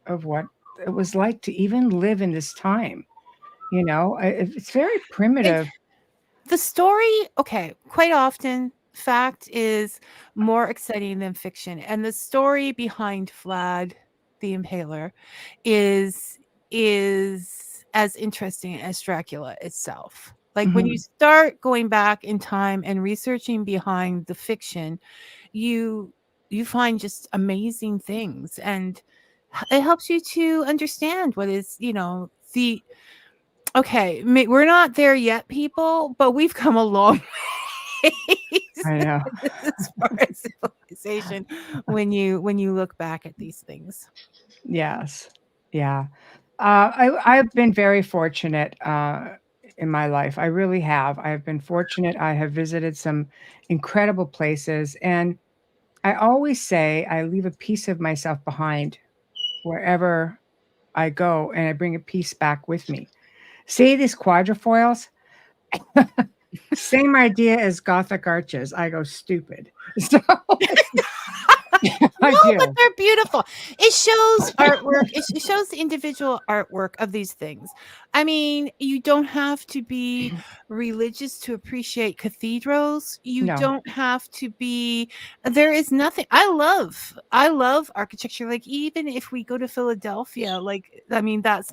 it was like to even live in this time. It's very and primitive. the story, okay, quite often fact is more exciting than fiction. And the story behind Vlad the Impaler is as interesting as Dracula itself. Like when you Mhm. start going back in time and researching behind the fiction, you you find just amazing things, and it helps you to understand what is, the okay, we're not there yet, people, but we've come a long ways I know. as far as civilization when you look back at these things. Yes. Yeah. I've been very fortunate in my life. I really have. I've been fortunate. I have visited some incredible places, and I always say I leave a piece of myself behind wherever I go, and I bring a piece back with me. See these quadrifoils? Same idea as Gothic arches. I go stupid. So I No, but do. they're beautiful. It shows artwork. It shows the individual artwork of these things. I mean, you don't have to be religious to appreciate cathedrals. You No. don't have to be. There is nothing. I love architecture. Like even if we go to Philadelphia, like I mean, that's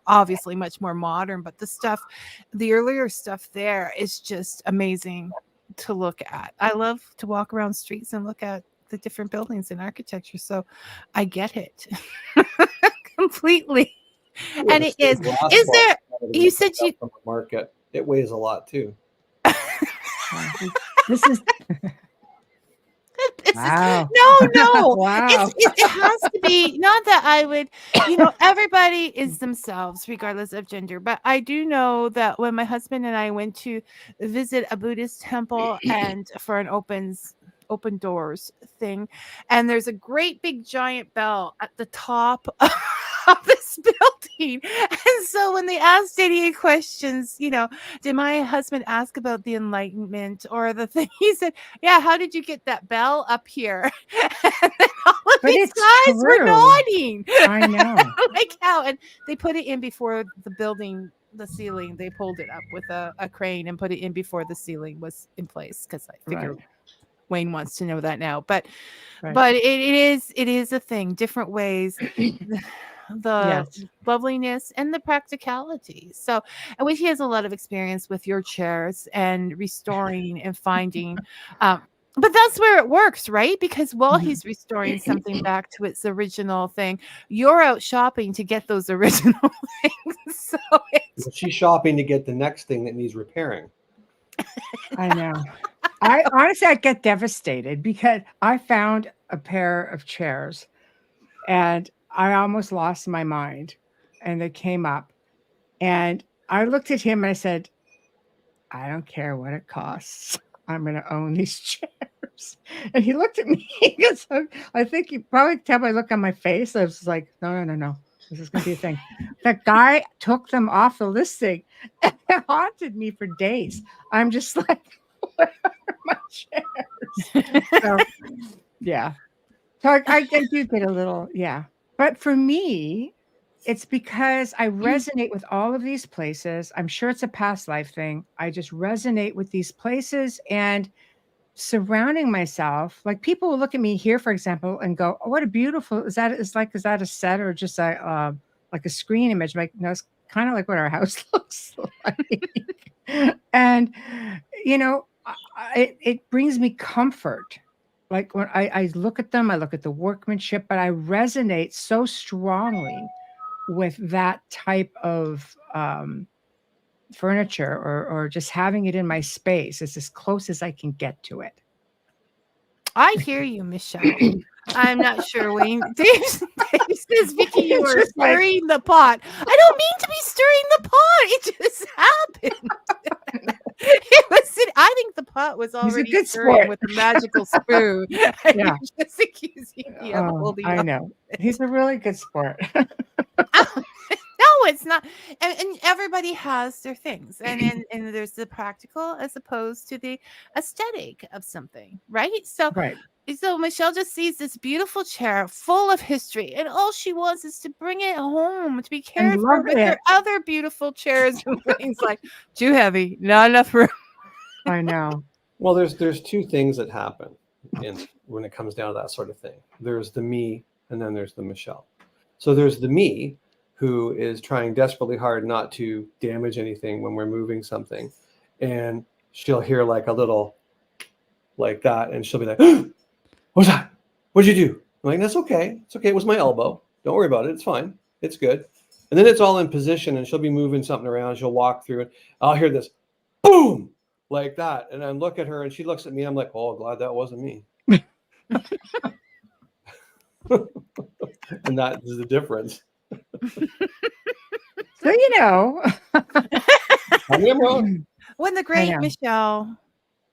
obviously much more modern. But the earlier stuff there is just amazing to look at. I love to walk around streets and look at the different buildings and architecture. So I get it completely. Yeah, And the it is. stained glass Is box there, that are you being said picked you, up from the market. It weighs a lot too. Yeah, this is this is, wow. no. Wow. It has to be, not that I would, everybody is themselves regardless of gender. But I do know that when my husband and I went to visit a Buddhist temple and for an open doors thing, and there's a great big giant bell at the top of this building. And so when they asked any questions, did my husband ask about the enlightenment or the thing? He said, yeah, how did you get that bell up here? And then all of But these it's guys were true. nodding. I know. Like how? And they put it in before the building, the ceiling. They pulled it up with a crane and put it in before the ceiling was in place, because I figure Right. Wayne wants to know that now. But Right. but it is a thing, different ways. The Yes. loveliness and the practicality. So, and which he has a lot of experience with your chairs and restoring and finding. But that's where it works, right? Because while Mhm. he's restoring something back to its original thing, you're out shopping to get those original things. So it's Well, she's shopping to get the next thing that needs repairing. I know. I honestly, I get devastated because I found a pair of chairs and I almost lost my mind. And they came up and I looked at him and I said, I don't care what it costs. I'm going to own these chairs. And he looked at me. Because I think you probably tell by look on my face. I was like, no. This is going to be a thing. That guy took them off the listing. And it haunted me for days. I'm just like, where are my chairs? So, yeah. So I do get a little, yeah. But for me, it's because I resonate with all of these places. I'm sure it's a past life thing. I just resonate with these places and surrounding myself. Like people will look at me here, for example, and go, "Oh, what a beautiful is that? Is that a set or just a like a screen image?" I'm like, no, it's kind of like what our house looks like. And it brings me comfort. Like when I look at them, I look at the workmanship, but I resonate so strongly with that type of furniture or just having it in my space. It's as close as I can get to it. I hear you, Michelle. I'm not sure, Wayne. Dave says, Vicky, you It's are just like, stirring the pot. I don't mean to be stirring the pot. It just happened. It was an I think the pot was a already good stirring sport. with a magical spoon. And Yeah. you're just accusing me of Oh, holding I on. know. He's a really good sport. No, it's not. And everybody has their things. And there's the practical as opposed to the aesthetic of something, right? So Right. Michelle just sees this beautiful chair full of history, and all she wants is to bring it home to be And cared for love with her it. other beautiful chairs. And Wayne's like, too heavy, not enough room. I know. Well, there's two things that happen when it comes down to that sort of thing. There's the me, and then there's the Michelle. So there's the me who is trying desperately hard not to damage anything when we're moving something, and she'll hear like a little like that, and she'll be like, "What was that? What'd you do?" I'm like, "That's okay. It's okay. It was my elbow. Don't worry about it. It's fine. It's good." And then it's all in position, and she'll be moving something around. She'll walk through it. I'll hear this, boom, like that, and I look at her, and she looks at me. I'm like, "Oh, glad that wasn't me." And that is the difference. So I mean, I'm wrong. When the great know. Michelle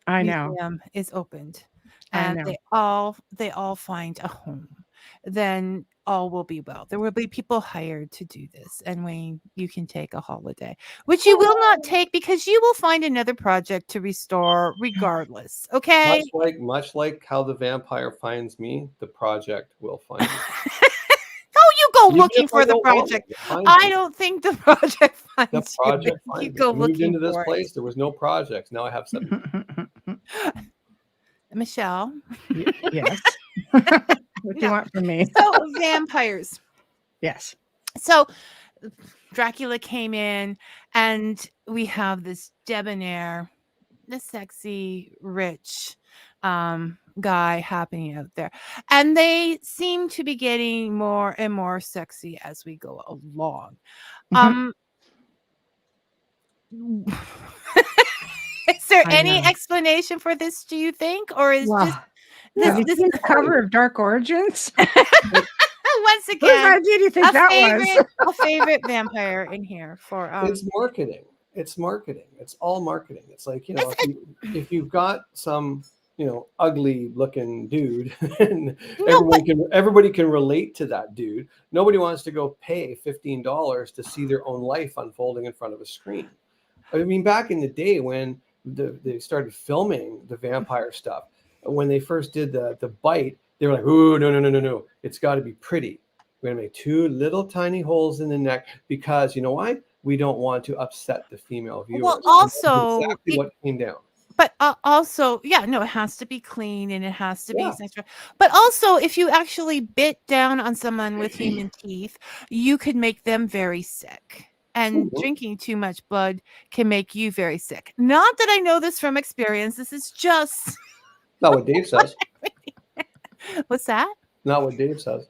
I know. Museum is opened I and know. they all find a home, then all will be well. There will be people hired to do this, and Wayne, you can take a holiday, which you will not take because you will find another project to restore regardless. Okay. Much like how the vampire finds me, the project will find me. Oh, you go Even looking if for I the don't want project. it, it finds I me. don't think the project The finds project you. finds You me. go I moved looking into this for it. place. There was no projects. Now I have 7. Michelle. Yes. What do you want from me? So vampires. Yes. So Dracula came in, and we have this debonair, the sexy, rich guy happening out there. And they seem to be getting more and more sexy as we go along. Mhm. Is there I any know. explanation for this, do you think? Or is just Wow. Have you this seen the cover of Dark Origins? once Whose again idea do you think that was? a favorite vampire in here for It's marketing. It's marketing. It's all marketing. It's like, if you've got some, ugly looking dude, and everybody can relate to that dude. Nobody wants to go pay $15 to see their own life unfolding in front of a screen. I mean, back in the day when they started filming the vampire stuff, when they first did the bite, they were like, "Ooh, no. It's got to be pretty. We're going to make 2 little tiny holes in the neck because you know why? We don't want to upset the female viewers." well, And that's also exactly what came down. but also, yeah, no, it has to be clean and it has to be Yeah. sexual. But also, if you actually bit down on someone with human teeth, you could make them very sick. And Mhm. drinking too much blood can make you very sick. Not that I know this from experience. This is just Not what Dave says. what's that? Not what Dave says.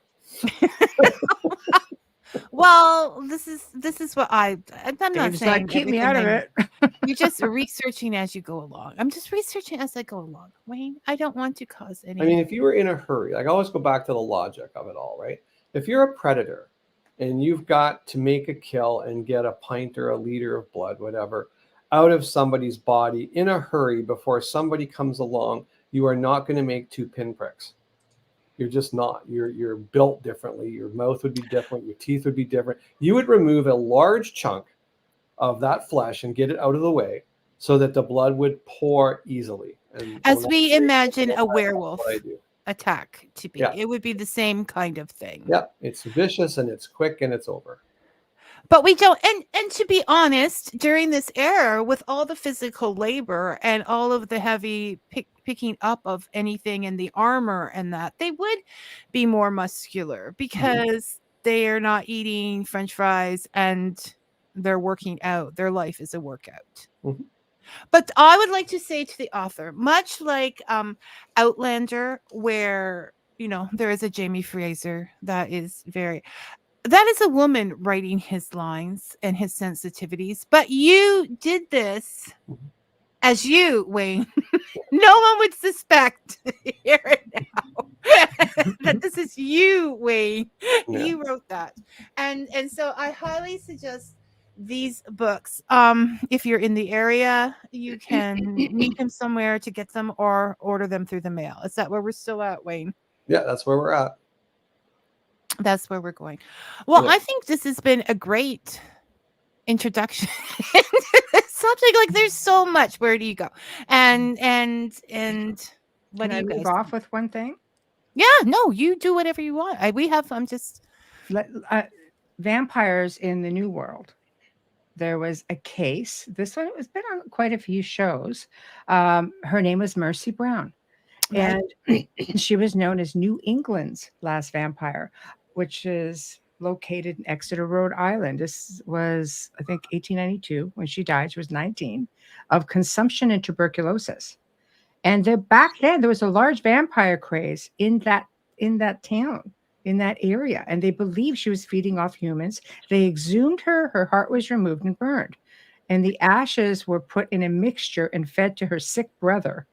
Well, this is what I'm not Dave's saying like, keep me everything out of I- it. You're just researching as you go along. I'm just researching as I go along, Wayne. I don't want to cause any. I mean, if you were in a hurry, like I always go back to the logic of it all, right? If you're a predator and you've got to make a kill and get a pint or a liter of blood, whatever, out of somebody's body in a hurry before somebody comes along, you are not going to make 2 pinpricks. You're just not. You're built differently. Your mouth would be different. Your teeth would be different. You would remove a large chunk of that flesh and get it out of the way so that the blood would pour easily. And As we imagine a that's werewolf what I do. attack to be, Yeah. it would be the same kind of thing. Yeah, it's vicious and it's quick and it's over. But we don't, and to be honest, during this era, with all the physical labor and all of the heavy picking up of anything and the armor and that, they would be more muscular because they are not eating French fries and they're working out. Their life is a workout. Mhm. But I would like to say to the author, much like Outlander, where there is a Jamie Fraser that is a woman writing his lines and his sensitivities, but you did this as you, Wayne. No one would suspect here and now that this is you, Wayne. Yeah. You wrote that, and so I highly suggest these books. If you're in the area, you can meet him somewhere to get them or order them through the mail. Is that where we're still at, Wayne? Yeah, that's where we're at. That's where we're going. Well, Yeah. I think this has been a great introduction into this subject. Like, there's so much. Where do you go? And what Can do I you leave guys off think? with one thing? Yeah, no, you do whatever you want. I'm just Vampires in the New World. There was a case. This one has been on quite a few shows. Her name was Mercy Brown. right. And she was known as New England's last vampire, which is located in Exeter, Rhode Island. This was, I think, 1892 when she died. She was 19, of consumption and tuberculosis. And back then, there was a large vampire craze in that town, in that area, and they believed she was feeding off humans. They exhumed her. Her heart was removed and burned, and the ashes were put in a mixture and fed to her sick brother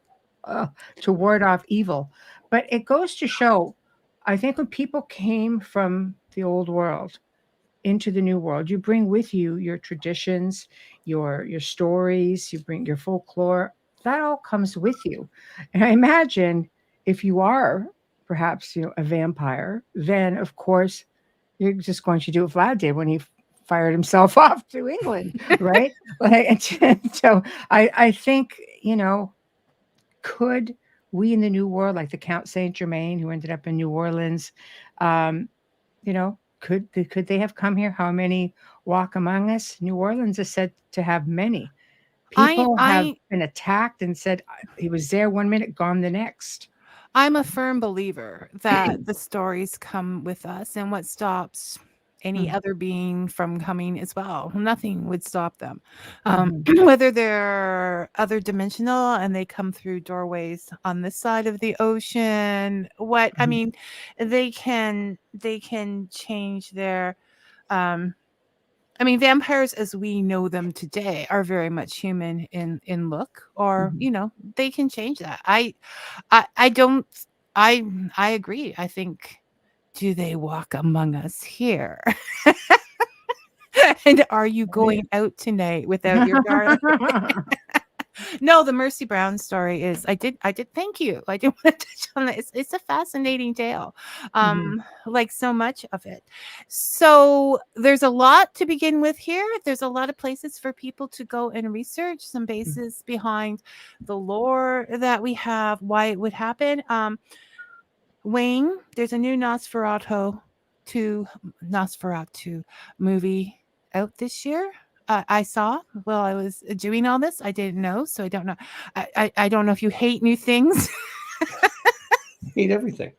to ward off evil. But it goes to show, I think, when people came from the old world into the new world, you bring with you your traditions, your stories, you bring your folklore. That all comes with you. And I imagine if you are perhaps, a vampire, then of course you're just going to do what Vlad did when he fired himself off to England, right? So I think, could we in the New World, like the Count Saint Germain, who ended up in New Orleans, could they have come here? How many walk among us? New Orleans is said to have many. People have been attacked and said he was there one minute, gone the next. I'm a firm believer that the stories come with us, and what stops any other being from coming as well? Nothing would stop them. Whether they're other dimensional and they come through doorways on this side of the ocean, I mean, they can change their vampires as we know them today are very much human in look, or they can change that. I agree. I think, do they walk among us here? And are you going out tonight without your garlic? No, the Mercy Brown story is, I did thank you. I did want to touch on that. It's a fascinating tale. Like so much of it. So there's a lot to begin with here. There's a lot of places for people to go and research some bases behind the lore that we have, why it would happen. Wayne, there's a new Nosferatu movie out this year. I saw while I was doing all this. I didn't know, so I don't know. I don't know if you hate new things. Hate everything.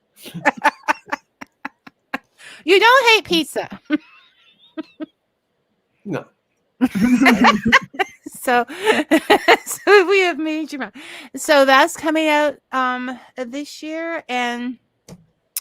You don't hate pizza. No. So we have major amount. So that's coming out this year, and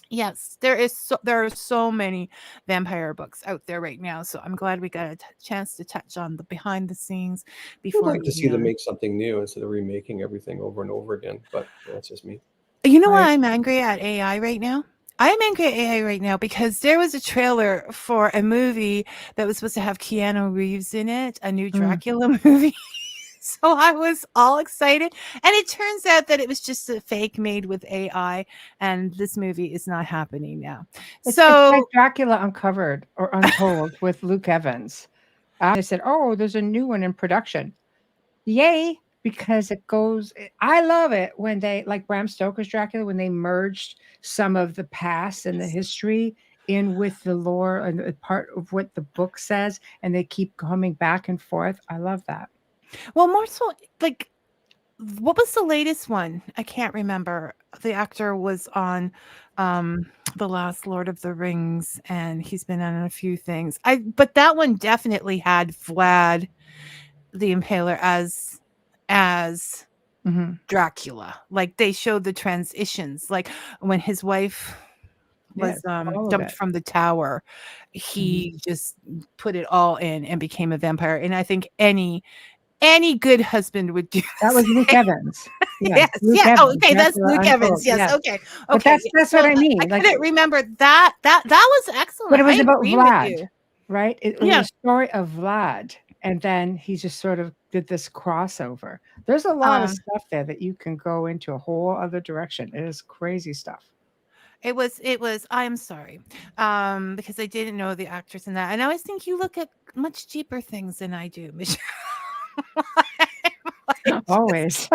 yes, there are so many vampire books out there right now. So I'm glad we got a chance to touch on the behind the scenes before. I'd like to see them make something new instead of remaking everything over and over again. But that's just me. You know why I'm angry at AI right now? I'm angry at AI right now because there was a trailer for a movie that was supposed to have Keanu Reeves in it, a new Dracula movie. So I was all excited. And it turns out that it was just a fake made with AI. And this movie is not happening now. It's like Dracula Uncovered or Untold with Luke Evans. I said, oh, there's a new one in production. Yay. Because I love it when they, like Bram Stoker's Dracula, when they merged some of the past and the history in with the lore and the part of what the book says, and they keep coming back and forth. I love that. Well, more so, like, what was the latest one? I can't remember. The actor was on the last Lord of the Rings, and he's been on a few things. But that one definitely had Vlad the Impaler as Dracula. Like, they showed the transitions, like when his wife was dumped from the tower, he just put it all in and became a vampire. And I think any good husband would do that. Was Luke Evans. Yes. Evans. Oh, okay. That's Luke Evans. Yes. Okay. But that's what I mean. I couldn't remember that. That was excellent. But it was about Vlad. right? It was a story of Vlad, and then he just sort of did this crossover. There's a lot of stuff there that you can go into a whole other direction. It is crazy stuff. It was. I'm sorry, because I didn't know the actress in that, and I always think you look at much cheaper things than I do, Michelle. Always.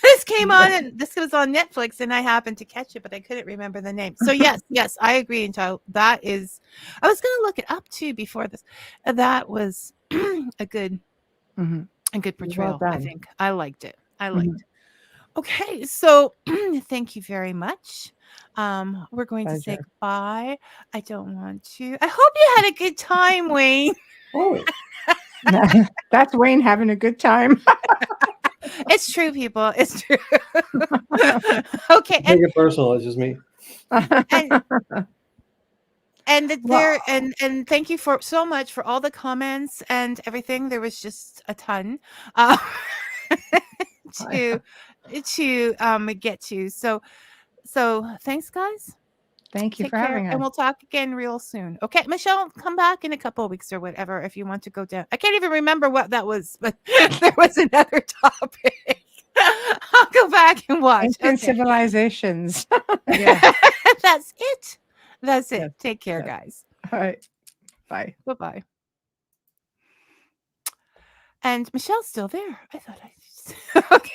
This came on, and this was on Netflix, and I happened to catch it, but I couldn't remember the name. So yes, I agree. And that is, I was going to look it up too before this. That was a good portrayal. Well I done. think I liked it. Okay, so thank you very much. We're going to say Pleasure. goodbye. I don't want to. I hope you had a good time, Wayne. Always. That's Wayne having a good time. It's true, people. It's true. Okay, Take it personal. It's just me. and thank you so much for all the comments and everything. There was just a ton to get to. So thanks, guys. Thank you Take for care, having us. and we'll talk again real soon. Okay, Michelle, come back in a couple of weeks or whatever if you want to go down. I can't even remember what that was, but there was another topic. I'll go back and watch. Ancient civilizations. Yeah. That's it. That's it. Yes. Take care, guys. All right. Bye. Bye-bye. And Michelle's still there. I thought okay.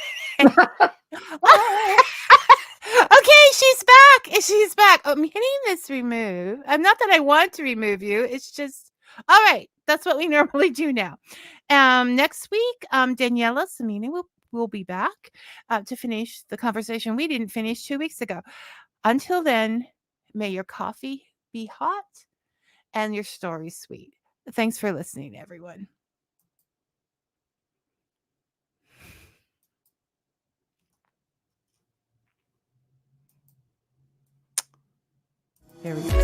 Okay, she's back. She's back. I'm hitting this remove. I'm not that I want to remove you. It's just all right. That's what we normally do now. Next week, Daniela Samini will be back to finish the conversation we didn't finish 2 weeks ago. Until then, may your coffee be hot and your story sweet. Thanks for listening, everyone. There we go.